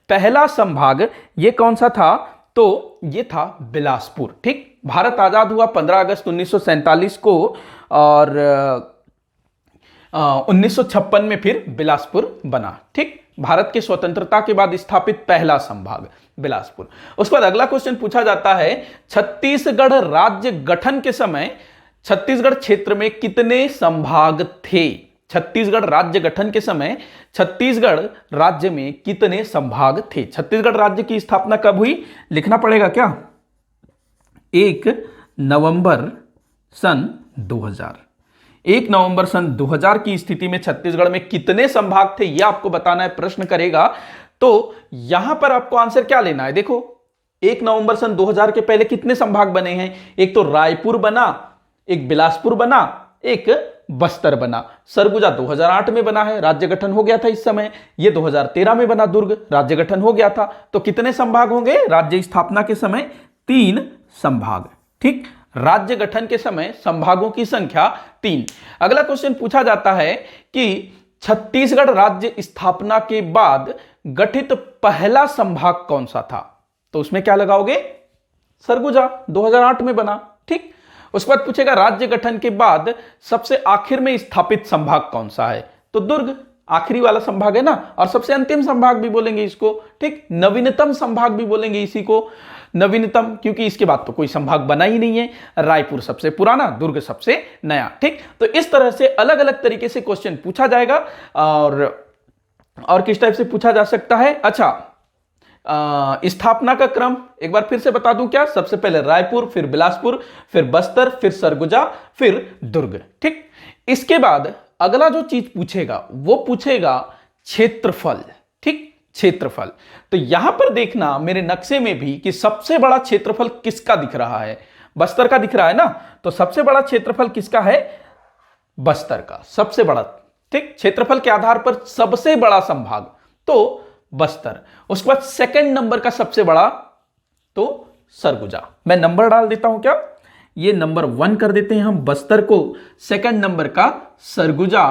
पहला संभाग ये कौन सा था? तो ये था बिलासपुर, ठीक। भारत आजाद हुआ 15 अगस्त 1947 को, और 1956 में फिर बिलासपुर बना, ठीक। भारत के स्वतंत्रता के बाद स्थापित पहला संभाग बिलासपुर। उसके बाद अगला क्वेश्चन पूछा जाता है, छत्तीसगढ़ राज्य गठन के समय छत्तीसगढ़ क्षेत्र में कितने संभाग थे? छत्तीसगढ़ राज्य गठन के समय छत्तीसगढ़ राज्य में कितने संभाग थे? छत्तीसगढ़ राज्य की स्थापना कब हुई? लिखना पड़ेगा क्या? 1 नवंबर सन 2000। 1 नवंबर सन 2000 की स्थिति में छत्तीसगढ़ में कितने संभाग थे, यह आपको बताना है, प्रश्न करेगा। तो यहां पर आपको आंसर क्या लेना है? देखो, 1 नवंबर सन 2000 के पहले कितने संभाग बने हैं? एक तो रायपुर बना, एक बिलासपुर बना, एक बस्तर बना। सरगुजा 2008 में बना है, राज्य गठन हो गया था इस समय। ये 2013 में बना, दुर्ग, राज्य गठन हो गया था। तो कितने संभाग होंगे राज्य स्थापना के समय? 3 संभाग, ठीक। राज्य गठन के समय संभागों की संख्या 3। अगला क्वेश्चन पूछा जाता है कि छत्तीसगढ़ राज्य स्थापना के बाद गठित पहला संभाग कौन सा था? तो उसमें क्या लगाओगे? सरगुजा, 2008 में बना, ठीक। उसके बाद पूछेगा, राज्य गठन के बाद सबसे आखिर में स्थापित संभाग कौन सा है? तो दुर्ग आखिरी वाला संभाग है ना, और सबसे अंतिम संभाग भी बोलेंगे इसको, ठीक। नवीनतम संभाग भी बोलेंगे इसी को, नवीनतम, क्योंकि इसके बाद तो कोई संभाग बना ही नहीं है। रायपुर सबसे पुराना, दुर्ग सबसे नया, ठीक। तो इस तरह से अलग अलग तरीके से क्वेश्चन पूछा जाएगा। और किस टाइप से पूछा जा सकता है? अच्छा, स्थापना का क्रम एक बार फिर से बता दूं क्या? सबसे पहले रायपुर, फिर बिलासपुर, फिर बस्तर, फिर सरगुजा, फिर दुर्ग, ठीक। इसके बाद अगला जो चीज पूछेगा वो पूछेगा क्षेत्रफल, ठीक, क्षेत्रफल। तो यहां पर देखना मेरे नक्शे में भी कि सबसे बड़ा क्षेत्रफल किसका दिख रहा है? बस्तर का दिख रहा है ना। तो सबसे बड़ा क्षेत्रफल किसका है? बस्तर का सबसे बड़ा, ठीक। क्षेत्रफल के आधार पर सबसे बड़ा संभाग तो बस्तर। उसके बाद सेकंड नंबर का सबसे बड़ा तो सरगुजा। मैं नंबर डाल देता हूं क्या? ये नंबर 1 कर देते हैं हम बस्तर को, सेकंड नंबर का सरगुजा,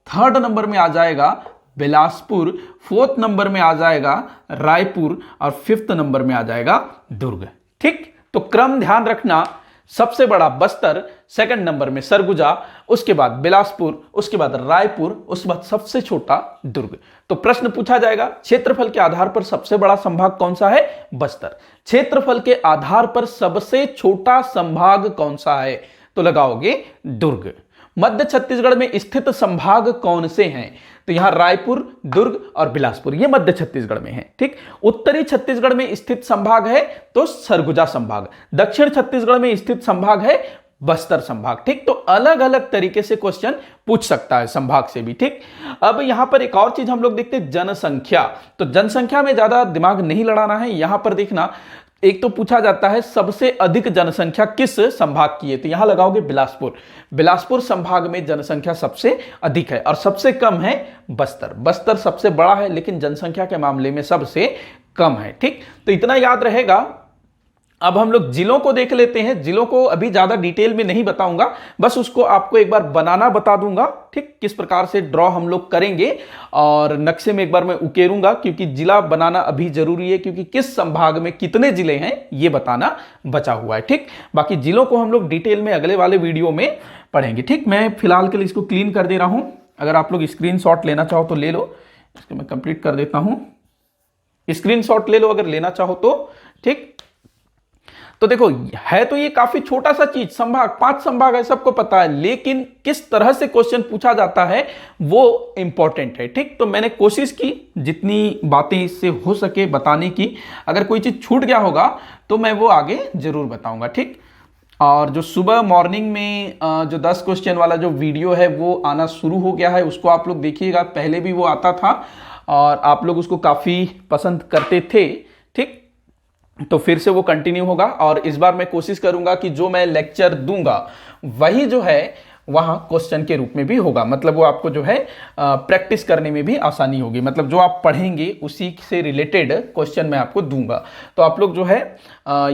थर्ड नंबर में आ जाएगा बिलासपुर, फोर्थ नंबर में आ जाएगा रायपुर, और फिफ्थ नंबर में आ जाएगा दुर्ग, ठीक। तो क्रम ध्यान रखना, सबसे बड़ा बस्तर, सेकंड नंबर में सरगुजा, उसके बाद बिलासपुर, उसके बाद रायपुर, उसके बाद सबसे छोटा दुर्ग। तो प्रश्न पूछा जाएगा, क्षेत्रफल के आधार पर सबसे बड़ा संभाग कौन सा है? बस्तर। क्षेत्रफल के आधार पर सबसे छोटा संभाग कौन सा है? तो लगाओगे दुर्ग। मध्य छत्तीसगढ़ में स्थित संभाग कौन से हैं? तो यहां रायपुर, दुर्ग और बिलासपुर, ये मध्य छत्तीसगढ़ में है, ठीक। उत्तरी छत्तीसगढ़ में स्थित संभाग है तो सरगुजा संभाग। दक्षिण छत्तीसगढ़ में स्थित संभाग है बस्तर संभाग, ठीक। तो अलग अलग तरीके से क्वेश्चन पूछ सकता है संभाग से भी, ठीक। अब यहां पर एक और चीज हम लोग देखते हैं, जनसंख्या। तो जनसंख्या में ज्यादा दिमाग नहीं लड़ाना है। यहां पर देखना, एक तो पूछा जाता है सबसे अधिक जनसंख्या किस संभाग की है, तो यहां लगाओगे बिलासपुर। बिलासपुर संभाग में जनसंख्या सबसे अधिक है और सबसे कम है बस्तर। बस्तर सबसे बड़ा है लेकिन जनसंख्या के मामले में सबसे कम है। ठीक, तो इतना याद रहेगा। अब हम लोग जिलों को देख लेते हैं। जिलों को अभी ज्यादा डिटेल में नहीं बताऊंगा, बस उसको आपको एक बार बनाना बता दूंगा। ठीक, किस प्रकार से ड्रॉ हम लोग करेंगे और नक्शे में एक बार मैं उकेरूंगा, क्योंकि जिला बनाना अभी जरूरी है, क्योंकि किस संभाग में कितने जिले हैं ये बताना बचा हुआ है। ठीक, बाकी जिलों को हम लोग डिटेल में अगले वाले वीडियो में पढ़ेंगे। ठीक, मैं फिलहाल के लिए इसको क्लीन कर दे रहा हूं। अगर आप लोग स्क्रीनशॉट लेना चाहो तो ले लो, इसको मैं कंप्लीट कर देता हूं। स्क्रीनशॉट ले लो अगर लेना चाहो तो। ठीक, तो देखो है तो ये काफी छोटा सा चीज, संभाग 5 संभाग है, सबको पता है, लेकिन किस तरह से क्वेश्चन पूछा जाता है वो इंपॉर्टेंट है। ठीक, तो मैंने कोशिश की जितनी बातें इससे हो सके बताने की। अगर कोई चीज छूट गया होगा तो मैं वो आगे जरूर बताऊंगा। ठीक, और जो सुबह मॉर्निंग में जो 10 क्वेश्चन वाला जो वीडियो है वो आना शुरू हो गया है, उसको आप लोग देखिएगा। पहले भी वो आता था और आप लोग उसको काफी पसंद करते थे। ठीक, तो फिर से वो कंटिन्यू होगा और इस बार मैं कोशिश करूंगा कि जो मैं लेक्चर दूंगा वही जो है वहां क्वेश्चन के रूप में भी होगा। मतलब वो आपको जो है प्रैक्टिस करने में भी आसानी होगी। मतलब जो आप पढ़ेंगे उसी से रिलेटेड क्वेश्चन मैं आपको दूंगा। तो आप लोग जो है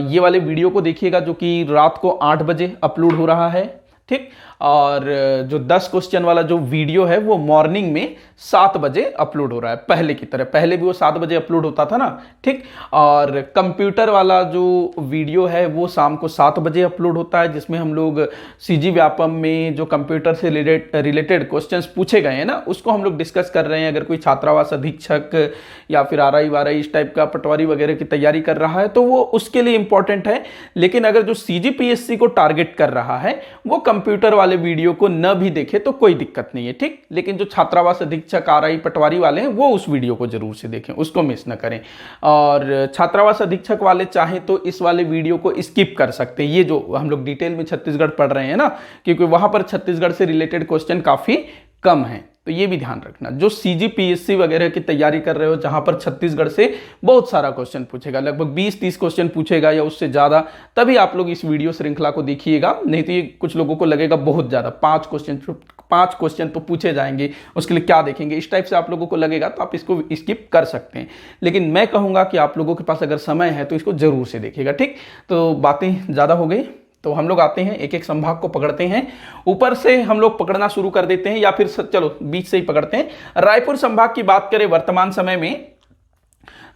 ये वाले वीडियो को देखिएगा जो कि रात को 8 बजे अपलोड हो रहा है। ठीक, और जो 10 क्वेश्चन वाला जो वीडियो है वो मॉर्निंग में 7 बजे अपलोड हो रहा है, पहले की तरह। पहले भी वो 7 बजे अपलोड होता था ना। ठीक, और कंप्यूटर वाला जो वीडियो है वो शाम को 7 बजे अपलोड होता है, जिसमें हम लोग सीजी व्यापम में जो कंप्यूटर से रिलेटेड क्वेश्चंस पूछे गए हैं ना उसको हम लोग डिस्कस कर रहे हैं। अगर कोई छात्रावास अधीक्षक या फिर आरआई वारआई इस टाइप का पटवारी वगैरह की तैयारी कर रहा है तो वो उसके लिए इंपॉर्टेंट है। लेकिन अगर जो सीजीपीएससी को टारगेट कर रहा है वो कंप्यूटर वाले वीडियो को न भी देखे तो कोई दिक्कत नहीं है। ठीक, लेकिन जो छात्रावास अधीक्षक आरआई पटवारी वाले हैं वो उस वीडियो को जरूर से देखें, उसको मिस न करें। और छात्रावास अधीक्षक वाले चाहें तो इस वाले वीडियो को स्किप कर सकते हैं, ये जो हम लोग डिटेल में छत्तीसगढ़ पढ़ रहे हैं ना, क्योंकि वहां पर छत्तीसगढ़ से रिलेटेड क्वेश्चन काफी कम है। तो ये भी ध्यान रखना। जो सीजीपीएससी वगैरह की तैयारी कर रहे हो जहां पर छत्तीसगढ़ से बहुत सारा क्वेश्चन पूछेगा, लगभग 20-30 क्वेश्चन पूछेगा या उससे ज्यादा, तभी आप लोग इस वीडियो श्रृंखला को देखिएगा। नहीं तो ये कुछ लोगों को लगेगा बहुत ज्यादा, 5 क्वेश्चन तो पूछे जाएंगे, उसके लिए क्या देखेंगे, इस टाइप से आप लोगों को लगेगा तो आप इसको स्किप कर सकते हैं। लेकिन मैं कहूंगा कि आप लोगों के पास अगर समय है तो इसको जरूर से देखिएगा। ठीक, तो बातें ज्यादा हो गई तो हम लोग आते हैं एक एक संभाग को पकड़ते हैं। ऊपर से हम लोग पकड़ना शुरू कर देते हैं या फिर चलो बीच से ही पकड़ते हैं। रायपुर संभाग की बात करें वर्तमान समय में,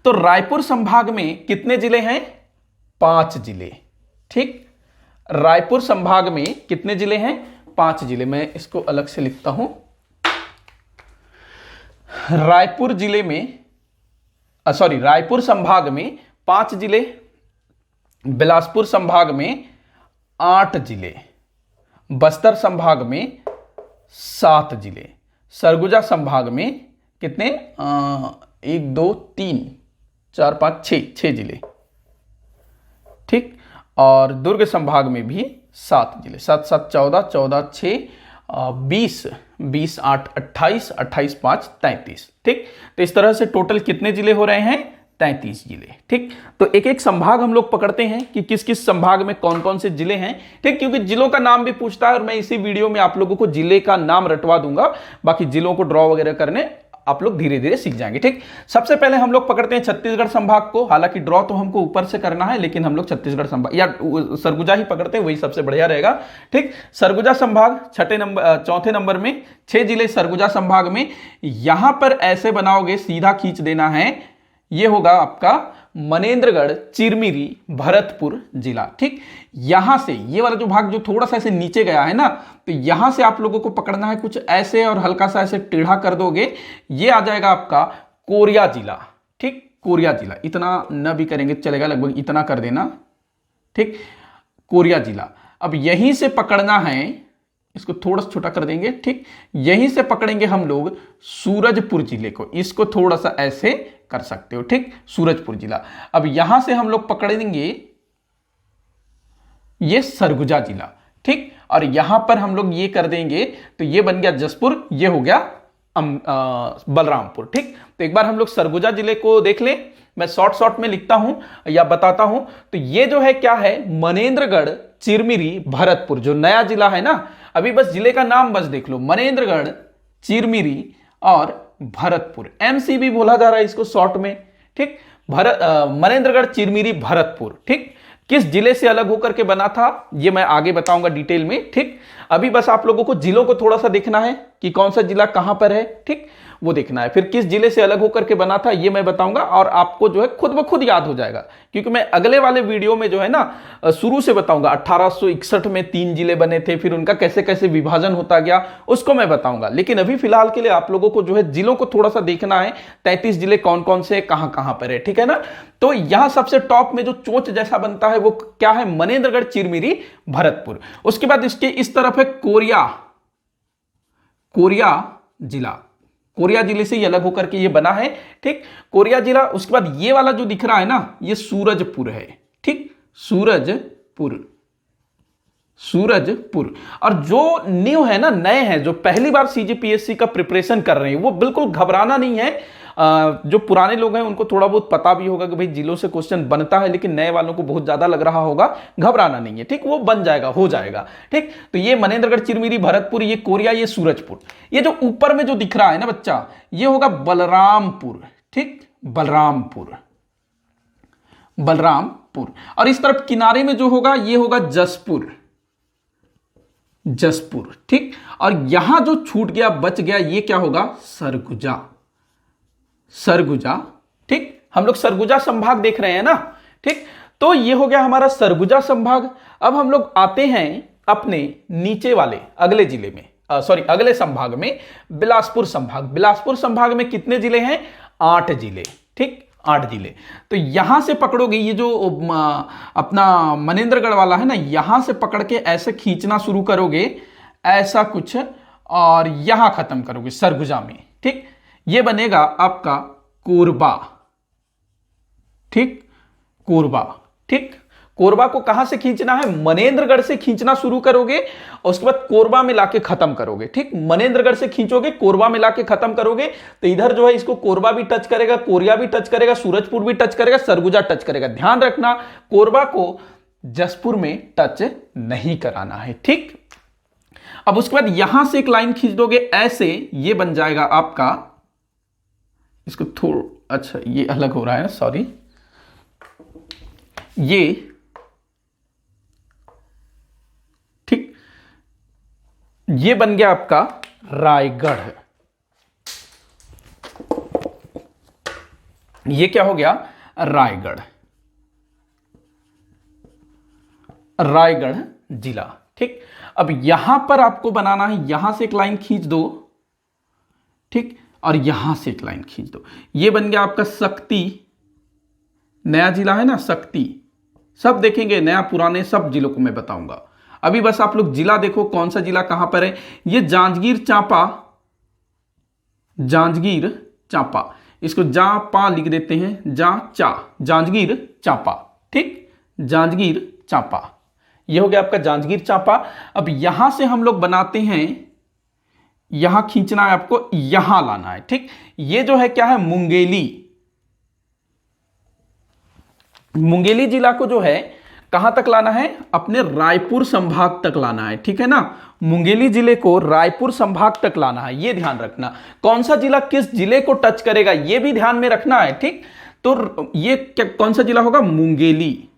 तो रायपुर संभाग में कितने जिले हैं? 5 जिले। ठीक, रायपुर संभाग में कितने जिले हैं? 5 जिले। मैं इसको अलग से लिखता हूं। रायपुर जिले में रायपुर संभाग में 5 जिले, बिलासपुर संभाग में 8 जिले, बस्तर संभाग में 7 जिले, सरगुजा संभाग में कितने 1 2 3 4 5 6 जिले। ठीक, और दुर्ग संभाग में भी 7 जिले, 7 7 14 14 6 20 20 8 28 28 5 33। ठीक, तो इस तरह से टोटल कितने जिले हो रहे हैं? 33 जिले। ठीक, तो एक एक संभाग हम लोग पकड़ते हैं कि किस किस संभाग में कौन कौन से जिले हैं। ठीक, क्योंकि जिलों का नाम भी पूछता है और मैं इसी वीडियो में आप लोगों को जिले का नाम रटवा दूंगा। बाकी जिलों को ड्रॉ वगैरह करने आप लोग धीरे धीरे सीख जाएंगे। ठीक, सबसे पहले हम लोग पकड़ते हैं छत्तीसगढ़ संभाग को। हालांकि ड्रॉ तो हमको ऊपर से करना है लेकिन हम लोग छत्तीसगढ़ संभाग या सरगुजा ही पकड़ते हैं, वही सबसे बढ़िया रहेगा। ठीक, सरगुजा संभाग चौथे नंबर में 6 जिले सरगुजा संभाग में। यहां पर ऐसे बनाओगे, सीधा खींच देना है, ये होगा आपका मनेन्द्रगढ़, चिरमिरी, भरतपुर जिला। ठीक, यहां से ये वाला जो भाग जो थोड़ा सा ऐसे नीचे गया है ना, तो यहां से आप लोगों को पकड़ना है कुछ ऐसे और हल्का सा ऐसे टेढ़ा कर दोगे, ये आ जाएगा आपका कोरिया जिला। ठीक, कोरिया जिला, इतना न भी करेंगे चलेगा, लगभग इतना कर देना। ठीक, कोरिया जिला। अब यहीं से पकड़ना है, इसको थोड़ा सा छोटा कर देंगे। ठीक, यहीं से पकड़ेंगे हम लोग सूरजपुर जिले को, इसको थोड़ा सा ऐसे कर सकते हो। ठीक, सूरजपुर जिला। अब यहां से हम लोग पकड़ेंगे ये सरगुजा जिला। ठीक, और यहां पर हम लोग ये कर देंगे तो ये बन गया जसपुर, ये हो गया बलरामपुर। ठीक, तो एक बार हम लोग सरगुजा जिले को देख लें। मैं शॉर्ट में लिखता हूं या बताता हूं। तो ये जो है क्या है, मनेन्द्रगढ़, चिरमिरी, भरतपुर, जो नया जिला है ना, अभी बस जिले का नाम बस देख लो, मनेन्द्रगढ़, चिरमिरी और भरतपुर। एमसीबी बोला जा रहा है इसको शॉर्ट में। ठीक, मनेन्द्रगढ़, चिरमिरी, भरतपुर। ठीक, किस जिले से अलग होकर के बना था ये मैं आगे बताऊंगा डिटेल में। ठीक, अभी बस आप लोगों को जिलों को थोड़ा सा देखना है कि कौन सा जिला कहां पर है। ठीक, वो देखना है। फिर किस जिले से अलग होकर के बना था ये मैं बताऊंगा, और आपको जो है खुद ब खुद याद हो जाएगा, क्योंकि मैं अगले वाले वीडियो में जो है ना शुरू से बताऊंगा। 1861 में 3 जिले बने थे, फिर उनका कैसे कैसे विभाजन होता गया उसको मैं बताऊंगा। लेकिन अभी फिलहाल के लिए आप लोगों को जो है जिलों को थोड़ा सा देखना है, 33 जिले कौन कौन से कहां कहां पर है। ठीक है ना, तो यहां सबसे टॉप में जो चोंच जैसा बनता है वो क्या है, मनेन्द्रगढ़, चिरमिरी, भरतपुर। उसके बाद इसके इस तरफ है कोरिया जिला। कोरिया जिले से ये अलग होकर के ये बना है। ठीक, कोरिया जिला। उसके बाद ये वाला जो दिख रहा है ना, ये सूरजपुर है। ठीक, सूरजपुर। और जो न्यू है ना, नए हैं, जो पहली बार सीजीपीएससी का प्रिपरेशन कर रहे हैं, वो बिल्कुल घबराना नहीं है। जो पुराने लोग हैं उनको थोड़ा बहुत पता भी होगा कि भाई जिलों से क्वेश्चन बनता है, लेकिन नए वालों को बहुत ज्यादा लग रहा होगा, घबराना नहीं है। ठीक, वो बन जाएगा, हो जाएगा। ठीक, तो ये मनेन्द्रगढ़, चिरमिरी, भरतपुर, ये कोरिया, ये सूरजपुर। ये जो ऊपर में जो दिख रहा है ना बच्चा, ये होगा बलरामपुर। ठीक, बलरामपुर। और इस तरफ किनारे में जो होगा ये होगा जसपुर। ठीक, और यहां जो छूट गया, बच गया, ये क्या होगा, सरगुजा। ठीक, हम लोग सरगुजा संभाग देख रहे हैं ना। ठीक, तो ये हो गया हमारा सरगुजा संभाग। अब हम लोग आते हैं अपने नीचे वाले अगले जिले में, अगले संभाग में, बिलासपुर संभाग में कितने जिले हैं, 8 जिले। ठीक, 8 जिले। तो यहां से पकड़ोगे, ये जो अपना मनेन्द्रगढ़ वाला है ना, यहां से पकड़ के ऐसे खींचना शुरू करोगे, ऐसा कुछ, और यहां खत्म करोगे सरगुजा में। ठीक, ये बनेगा आपका कोरबा। ठीक, कोरबा को कहां से खींचना है, मनेन्द्रगढ़ से खींचना शुरू करोगे, और उसके बाद कोरबा में लाके खत्म करोगे। ठीक, मनेन्द्रगढ़ से खींचोगे, कोरबा में लाके खत्म करोगे, तो इधर जो है इसको कोरबा भी टच करेगा, कोरिया भी टच करेगा, सूरजपुर भी टच करेगा, सरगुजा टच करेगा। ध्यान रखना, कोरबा को जसपुर में टच नहीं कराना है। ठीक, अब उसके बाद यहां से एक लाइन खींच दोगे ऐसे, ये बन जाएगा आपका, इसको अच्छा ये अलग हो रहा है, सॉरी, ये ठीक, ये बन गया आपका रायगढ़। ये क्या हो गया, रायगढ़ जिला। ठीक, अब यहां पर आपको बनाना है, यहां से एक लाइन खींच दो। ठीक, और यहां से एक लाइन खींच दो, ये बन गया आपका शक्ति। नया जिला है ना, शक्ति। सब देखेंगे, नया पुराने सब जिलों को मैं बताऊंगा। अभी बस आप लोग जिला देखो, कौन सा जिला कहां पर है। ये जांजगीर चांपा, इसको जापा लिख देते हैं, जांजगीर चांपा। ठीक, जांजगीर चांपा, ये हो गया आपका जांजगीर चांपा। अब यहां से हम लोग बनाते हैं, यहां खींचना है आपको, यहां लाना है। ठीक, ये जो है क्या है, मुंगेली जिला को जो है कहां तक लाना है, अपने रायपुर संभाग तक लाना है। ठीक है ना, मुंगेली जिले को रायपुर संभाग तक लाना है, ये ध्यान रखना। कौन सा जिला किस जिले को टच करेगा ये भी ध्यान में रखना है। ठीक, तो ये कौन सा जिला होगा, मुंगेली।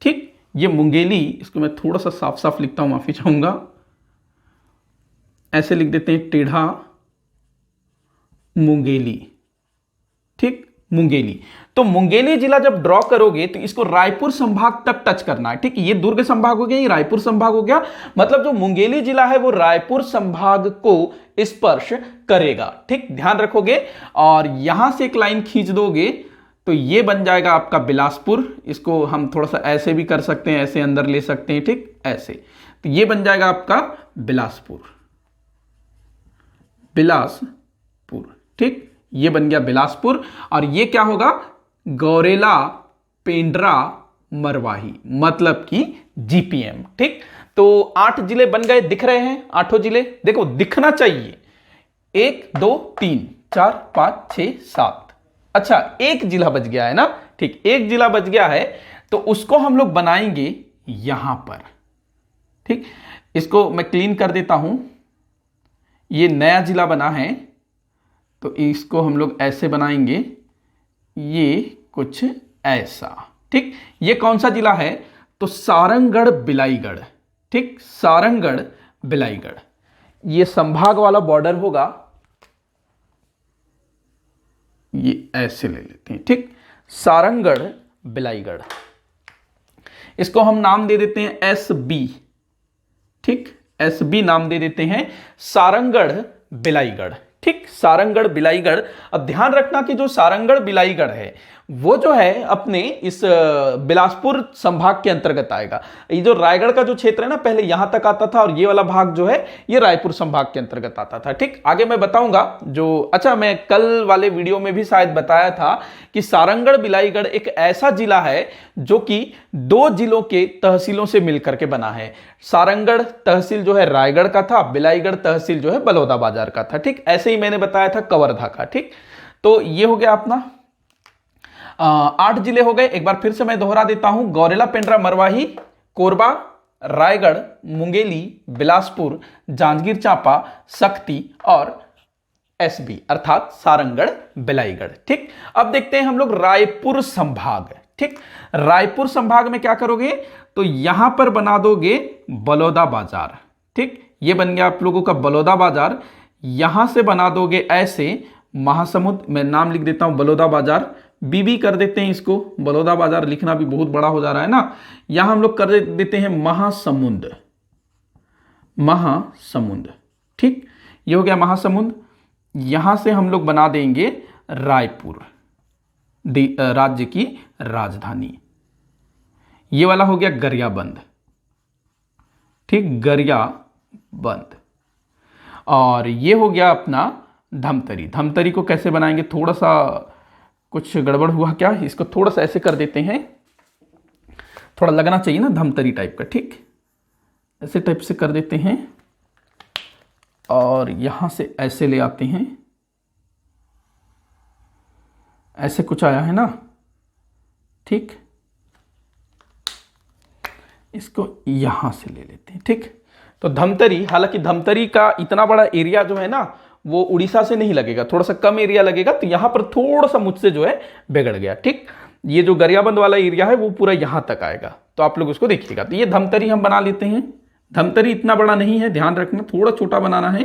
ठीक, ये मुंगेली, इसको मैं थोड़ा सा साफ साफ लिखता हूं, माफी चाहूंगा, ऐसे लिख देते हैं, टेढ़ा मुंगेली। ठीक, मुंगेली। तो मुंगेली जिला जब ड्रॉ करोगे तो इसको रायपुर संभाग तक टच करना है। ठीक, ये दुर्ग संभाग हो गया, ये रायपुर संभाग हो गया, मतलब जो मुंगेली जिला है वो रायपुर संभाग को स्पर्श करेगा। ठीक, ध्यान रखोगे। और यहां से एक लाइन खींच दोगे तो ये बन जाएगा आपका बिलासपुर। इसको हम थोड़ा सा ऐसे भी कर सकते हैं, ऐसे अंदर ले सकते हैं। ठीक, ऐसे, तो ये बन जाएगा आपका बिलासपुर। ठीक, ये बन गया बिलासपुर। और ये क्या होगा, गौरेला, पेंड्रा, मरवाही, मतलब कि जीपीएम। ठीक, तो 8 जिले बन गए, दिख रहे हैं 8 जिले, देखो दिखना चाहिए। 1 2 3 4 5 6 7, अच्छा एक जिला बच गया है ना, ठीक, एक जिला बच गया है, तो उसको हम लोग बनाएंगे यहां पर, ठीक। इसको मैं क्लीन कर देता हूं, ये नया जिला बना है, तो इसको हम लोग ऐसे बनाएंगे, ये कुछ ऐसा, ठीक। ये कौन सा जिला है, तो सारंगढ़ बिलाईगढ़, ठीक, सारंगढ़ बिलाईगढ़, ये संभाग वाला बॉर्डर होगा, ये ऐसे ले लेते हैं, ठीक, सारंगढ़ बिलाईगढ़। इसको हम नाम दे देते हैं SB, ठीक, SB नाम दे देते हैं, सारंगढ़ बिलाईगढ़, ठीक, सारंगढ़ बिलाईगढ़। अब ध्यान रखना कि जो सारंगढ़ बिलाईगढ़ है वो जो है अपने इस बिलासपुर संभाग के अंतर्गत आएगा। ये जो रायगढ़ का जो क्षेत्र है ना, पहले यहां तक आता था, और ये वाला भाग जो है ये रायपुर संभाग के अंतर्गत आता था, ठीक। आगे मैं बताऊंगा जो, अच्छा मैं कल वाले वीडियो में भी शायद बताया था कि सारंगढ़ बिलाईगढ़ एक ऐसा जिला है जो कि 2 जिलों के तहसीलों से मिलकर के बना है। सारंगढ़ तहसील जो है रायगढ़ का था, बिलाईगढ़ तहसील जो है बलौदाबाजार का था, ठीक। ऐसे ही मैंने बताया था कवर्धा का, ठीक। तो ये हो गया अपना 8 जिले हो गए। एक बार फिर से मैं दोहरा देता हूं, गौरेला, पेंड्रा, मरवाही, कोरबा, रायगढ़, मुंगेली, बिलासपुर, जांजगीर चांपा, शक्ति और SB अर्थात सारंगढ़ बिलाईगढ़, ठीक। अब देखते हैं हम लोग रायपुर संभाग, ठीक। रायपुर संभाग में क्या करोगे, तो यहां पर बना दोगे बलौदा बाजार, ठीक, ये बन गया आप लोगों का बलौदा बाजार। यहां से बना दोगे ऐसे महासमुंद, मैं नाम लिख देता हूं बलौदा बाजार, BB कर देते हैं इसको, बलौदा बाजार लिखना भी बहुत बड़ा हो जा रहा है ना। यहां हम लोग कर देते हैं महासमुंद, महासमुंद, ठीक, ये हो गया महासमुंद। यहां से हम लोग बना देंगे रायपुर, राज्य की राजधानी। ये वाला हो गया गरियाबंद, ठीक, गरियाबंद। और ये हो गया अपना धमतरी। धमतरी को कैसे बनाएंगे, थोड़ा सा कुछ गड़बड़ हुआ क्या, इसको थोड़ा सा ऐसे कर देते हैं, थोड़ा लगना चाहिए ना धमतरी टाइप का, ठीक, ऐसे टाइप से कर देते हैं, और यहां से ऐसे ले आते हैं, ऐसे कुछ आया है ना, ठीक, इसको यहां से ले लेते हैं, ठीक। तो धमतरी, हालांकि धमतरी का इतना बड़ा एरिया जो है ना वो उड़ीसा से नहीं लगेगा, थोड़ा सा कम एरिया लगेगा, तो यहां पर थोड़ा सा मुझसे जो है बिगड़ गया, ठीक। ये जो गरियाबंद वाला एरिया है वो पूरा यहां तक आएगा, तो आप लोग उसको देखिएगा। तो ये धमतरी हम बना लेते हैं। धमतरी इतना बड़ा नहीं है, ध्यान रखना, थोड़ा छोटा बनाना है,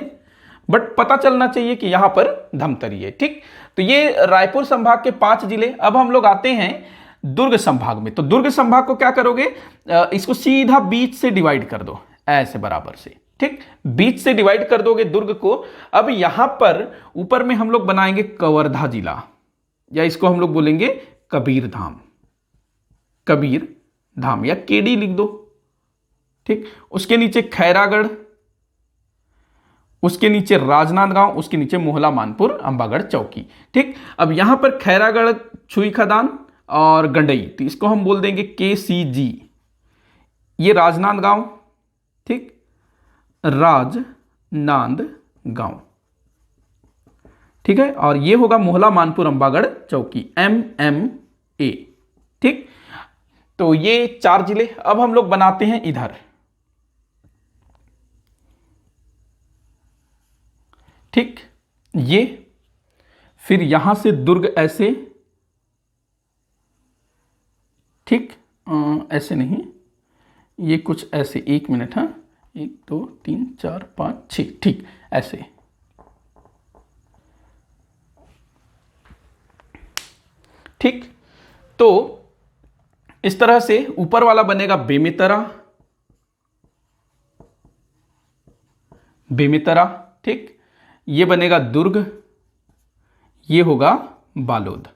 बट पता चलना चाहिए कि यहां पर धमतरी है, ठीक। तो ये रायपुर संभाग के 5 जिले। अब हम लोग आते हैं दुर्ग संभाग में। तो दुर्ग संभाग को क्या करोगे, इसको सीधा बीच से डिवाइड कर दो, ऐसे बराबर से, ठीक, बीच से डिवाइड कर दोगे दुर्ग को। अब यहां पर ऊपर में हम लोग बनाएंगे कवर्धा जिला, या इसको हम लोग बोलेंगे कबीर धाम, कबीर धाम, या केडी लिख दो, ठीक। उसके नीचे खैरागढ़, उसके नीचे राजनांदगांव, उसके नीचे मोहला, मानपुर, अंबागढ़, चौकी, ठीक। अब यहां पर खैरागढ़, छुई खदान और गंडई, तो इसको हम बोल देंगे KCG। ये राजनांदगांव, ठीक, राजनांदगांव, ठीक है। और ये होगा मोहला, मानपुर, अंबागढ़, चौकी, MMA, ठीक। तो ये 4 जिले। अब हम लोग बनाते हैं इधर, ठीक, ये फिर यहां से दुर्ग ऐसे, ठीक, ऐसे नहीं, ये कुछ ऐसे, 1 मिनट, हाँ, 1 2 3 4 5 6, ठीक, ऐसे, ठीक। तो इस तरह से ऊपर वाला बनेगा बेमेतरा, बेमेतरा, ठीक। ये बनेगा दुर्ग, ये होगा बालोद,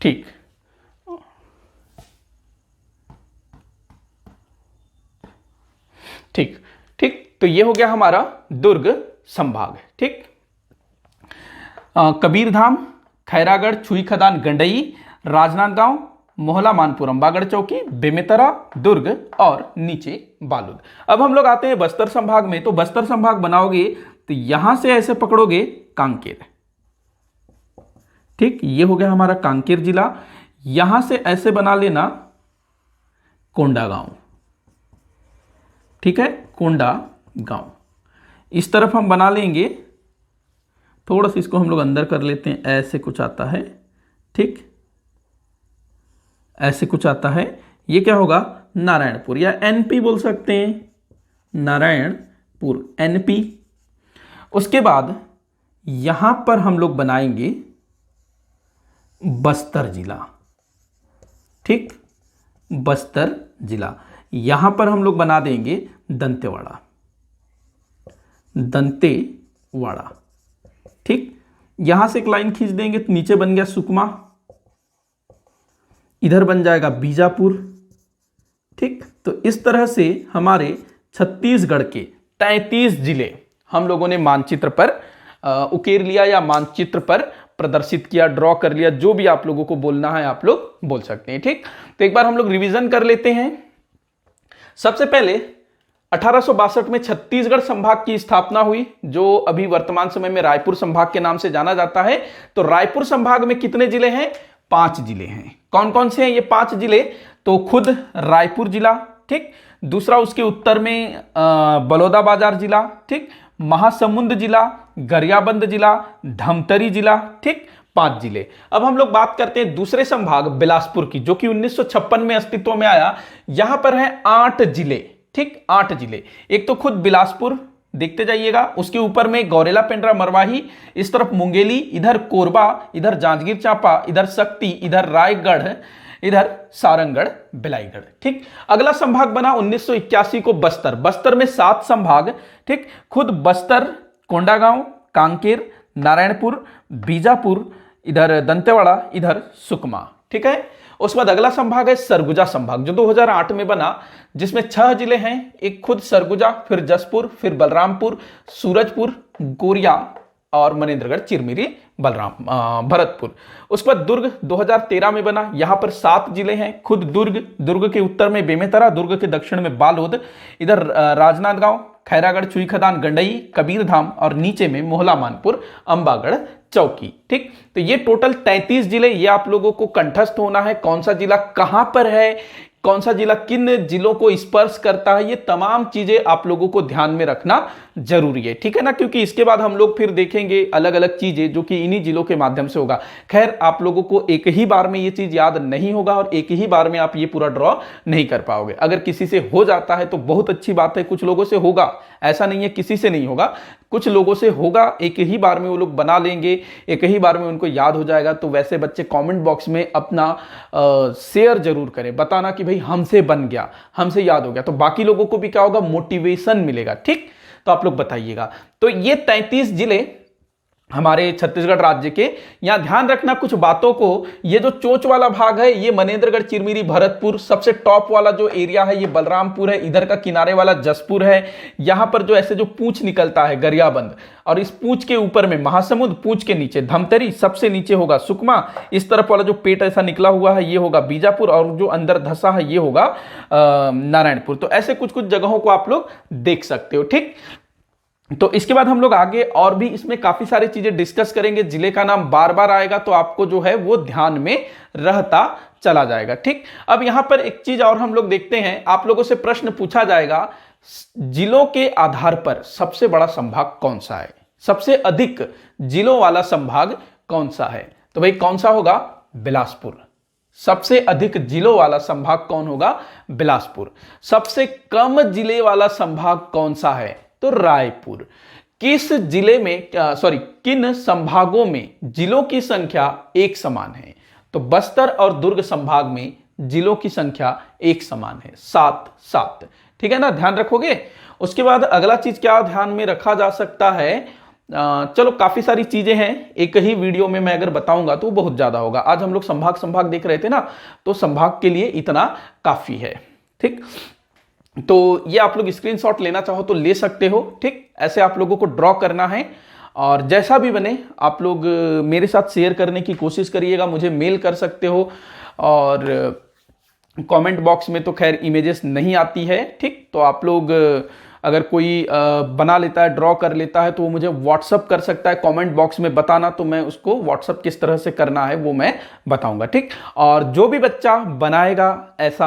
ठीक, ठीक, ठीक। तो ये हो गया हमारा दुर्ग संभाग, ठीक। कबीरधाम, खैरागढ़, छुई खदान, गंडई, राजनांदगांव, मोहला मानपुर अम्बागढ़ चौकी, बेमेतरा, दुर्ग और नीचे बालोद। अब हम लोग आते हैं बस्तर संभाग में। तो बस्तर संभाग बनाओगे तो यहां से ऐसे पकड़ोगे कांकेर, ठीक, ये हो गया हमारा कांकेर जिला। यहां से ऐसे बना लेना कोंडागांव, ठीक है, कोंडागांव। इस तरफ हम बना लेंगे, थोड़ा सा इसको हम लोग अंदर कर लेते हैं, ऐसे कुछ आता है, ठीक, ऐसे कुछ आता है। ये क्या होगा, नारायणपुर या एनपी बोल सकते हैं, नारायणपुर एनपी। उसके बाद यहां पर हम लोग बनाएंगे बस्तर जिला, ठीक, बस्तर जिला। यहां पर हम लोग बना देंगे दंतेवाड़ा, दंतेवाड़ा, ठीक। यहां से एक लाइन खींच देंगे तो नीचे बन गया सुकमा, इधर बन जाएगा बीजापुर, ठीक। तो इस तरह से हमारे छत्तीसगढ़ के 33 जिले हम लोगों ने मानचित्र पर उकेर लिया या मानचित्र पर प्रदर्शित किया, ड्रॉ कर लिया, जो भी आप लोगों को बोलना है आप लोग बोल सकते हैं, ठीक। तो एक बार हम लोग रिवीजन कर लेते हैं। सबसे पहले 1862 में छत्तीसगढ़ संभाग की स्थापना हुई, जो अभी वर्तमान समय में रायपुर संभाग के नाम से जाना जाता है। तो रायपुर संभाग में कितने जिले हैं, 5 जिले हैं। कौन कौन से हैं ये 5 जिले, तो खुद रायपुर जिला, ठीक, दूसरा उसके उत्तर में बलौदाबाजार जिला, ठीक, महासमुंद जिला, गरियाबंद जिला, धमतरी जिला, ठीक, 5 जिले। अब हम लोग बात करते हैं दूसरे संभाग बिलासपुर की, जो कि 1956 में अस्तित्व में आया। यहां पर है 8 जिले, ठीक, 8 जिले। एक तो खुद बिलासपुर, देखते जाइएगा, उसके ऊपर में गौरेला, पेंड्रा, मरवाही, इस तरफ मुंगेली, इधर कोरबा, इधर जांजगीर चांपा, इधर शक्ति, इधर रायगढ़, इधर सारंगढ़, बिलाईगढ़, ठीक। अगला संभाग बना 1981 को बस्तर। बस्तर में 7 संभाग, ठीक, खुद बस्तर, कोंडागांव, कांकेर, नारायणपुर, बीजापुर, इधर दंतेवाड़ा, इधर सुकमा, ठीक है। उसके बाद अगला संभाग है सरगुजा संभाग, जो 2008 में बना, जिसमें 6 जिले हैं। एक खुद सरगुजा, फिर जसपुर, फिर बलरामपुर, सूरजपुर, गोरिया और मनेन्द्रगढ़, चिरमिरी, भरतपुर। उसके बाद दुर्ग 2013 में बना, यहां पर 7 जिले हैं। खुद दुर्ग, दुर्ग के उत्तर में बेमेतरा, दुर्ग के दक्षिण में बालोद, इधर राजनांदगांव, खैरागढ़, चुईखदान, गंडई, कबीरधाम और नीचे में मोहला मानपुर अम्बागढ़ चौकी, ठीक। तो ये टोटल 33 जिले, ये आप लोगों को कंठस्थ होना है, कौन सा जिला कहां पर है, कौन सा जिला किन जिलों को स्पर्श करता है, ये तमाम चीजें आप लोगों को ध्यान में रखना जरूरी है, ठीक है ना, क्योंकि इसके बाद हम लोग फिर देखेंगे अलग अलग चीजें जो कि इन्हीं जिलों के माध्यम से होगा। खैर, आप लोगों को एक ही बार में ये चीज याद नहीं होगा और एक ही बार में आप ये पूरा ड्रॉ नहीं कर पाओगे। अगर किसी से हो जाता है तो बहुत अच्छी बात है, कुछ लोगों से होगा, ऐसा नहीं है किसी से नहीं होगा, कुछ लोगों से होगा, एक ही बार में वो लोग बना लेंगे, एक ही बार में उनको याद हो जाएगा। तो वैसे बच्चे कमेंट बॉक्स में अपना शेयर जरूर करें, बताना कि भाई हमसे बन गया, हमसे याद हो गया, तो बाकी लोगों को भी क्या होगा, मोटिवेशन मिलेगा, ठीक। तो आप लोग बताइएगा। तो ये 33 जिले हमारे छत्तीसगढ़ राज्य के। यहां ध्यान रखना कुछ बातों को, ये जो चोंच वाला भाग है ये मनेन्द्रगढ़, चिरमिरी, भरतपुर, सबसे टॉप वाला जो एरिया है ये बलरामपुर है, इधर का किनारे वाला जसपुर है, यहां पर जो ऐसे जो पूंछ निकलता है गरियाबंद, और इस पूंछ के ऊपर में महासमुंद, पूंछ के नीचे धमतरी, सबसे नीचे होगा सुकमा, इस तरफ वाला जो पेट ऐसा निकला हुआ है ये होगा बीजापुर, और जो अंदर धसा है ये होगा नारायणपुर। तो ऐसे कुछ कुछ जगहों को आप लोग देख सकते हो, ठीक। तो इसके बाद हम लोग आगे और भी इसमें काफी सारी चीजें डिस्कस करेंगे, जिले का नाम बार बार आएगा तो आपको जो है वो ध्यान में रहता चला जाएगा, ठीक। अब यहां पर एक चीज और हम लोग देखते हैं, आप लोगों से प्रश्न पूछा जाएगा, जिलों के आधार पर सबसे बड़ा संभाग कौन सा है, सबसे अधिक जिलों वाला संभाग कौन सा है, तो भाई कौन सा होगा, बिलासपुर। सबसे अधिक जिलों वाला संभाग कौन होगा, बिलासपुर। सबसे कम जिले वाला संभाग कौन सा है, तो रायपुर। किस जिले में किन संभागों में जिलों की संख्या एक समान है, तो बस्तर और दुर्ग संभाग में जिलों की संख्या एक समान है, 7-7, ठीक है ना, ध्यान रखोगे। उसके बाद अगला चीज क्या ध्यान में रखा जा सकता है, चलो काफी सारी चीजें हैं, एक ही वीडियो में मैं अगर बताऊंगा तो बहुत ज्यादा होगा। आज हम लोग संभाग देख रहे थे ना, तो संभाग के लिए इतना काफी है, ठीक। तो ये आप लोग स्क्रीनशॉट लेना चाहो तो ले सकते हो, ठीक। ऐसे आप लोगों को ड्रॉ करना है और जैसा भी बने आप लोग मेरे साथ शेयर करने की कोशिश करिएगा, मुझे मेल कर सकते हो और कमेंट बॉक्स में तो खैर इमेजेस नहीं आती है, ठीक। तो आप लोग अगर कोई बना लेता है, ड्रॉ कर लेता है, तो वो मुझे व्हाट्सअप कर सकता है, कमेंट बॉक्स में बताना, तो मैं उसको व्हाट्सअप किस तरह से करना है वो मैं बताऊंगा, ठीक। और जो भी बच्चा बनाएगा ऐसा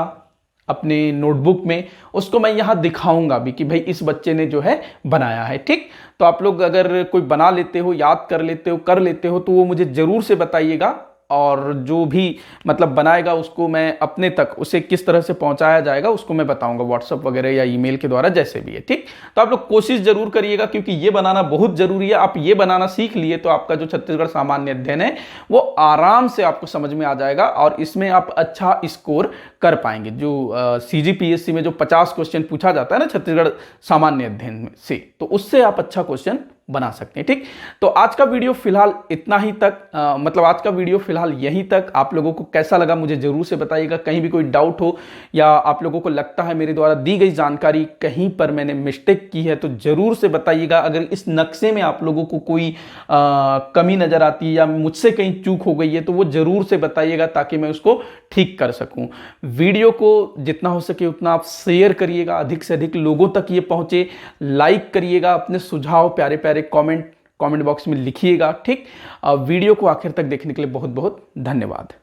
अपने नोटबुक में, उसको मैं यहां दिखाऊंगा भी कि भाई इस बच्चे ने जो है बनाया है, ठीक। तो आप लोग अगर कोई बना लेते हो, याद कर लेते हो तो वो मुझे जरूर से बताइएगा। और जो भी मतलब बनाएगा उसको मैं अपने तक उसे किस तरह से पहुंचाया जाएगा उसको मैं बताऊंगा व्हाट्सअप वगैरह या ईमेल के द्वारा, जैसे भी है, ठीक। तो आप लोग कोशिश जरूर करिएगा, क्योंकि ये बनाना बहुत जरूरी है। आप ये बनाना सीख लिए तो आपका जो छत्तीसगढ़ सामान्य अध्ययन है वो आराम से आपको समझ में आ जाएगा और इसमें आप अच्छा स्कोर कर पाएंगे। जो CGPSC में जो 50 क्वेश्चन पूछा जाता है ना छत्तीसगढ़ सामान्य अध्ययन से, तो उससे आप अच्छा क्वेश्चन बना सकते हैं, ठीक। तो आज का वीडियो फिलहाल इतना ही तक, मतलब आज का वीडियो फिलहाल यहीं तक। आप लोगों को कैसा लगा मुझे जरूर से बताइएगा। कहीं भी कोई डाउट हो या आप लोगों को लगता है मेरे द्वारा दी गई जानकारी कहीं पर मैंने मिस्टेक की है तो जरूर से बताइएगा। अगर इस नक्शे में आप लोगों को कोई कमी नजर आती है या मुझसे कहीं चूक हो गई है तो वो जरूर से बताइएगा, ताकि मैं उसको ठीक कर सकूं। वीडियो को जितना हो सके उतना आप शेयर करिएगा, अधिक से अधिक लोगों तक ये पहुंचे। लाइक करिएगा, अपने सुझाव प्यारे प्यारे कमेंट बॉक्स में लिखिएगा, ठीक। वीडियो को आखिर तक देखने के लिए बहुत बहुत धन्यवाद।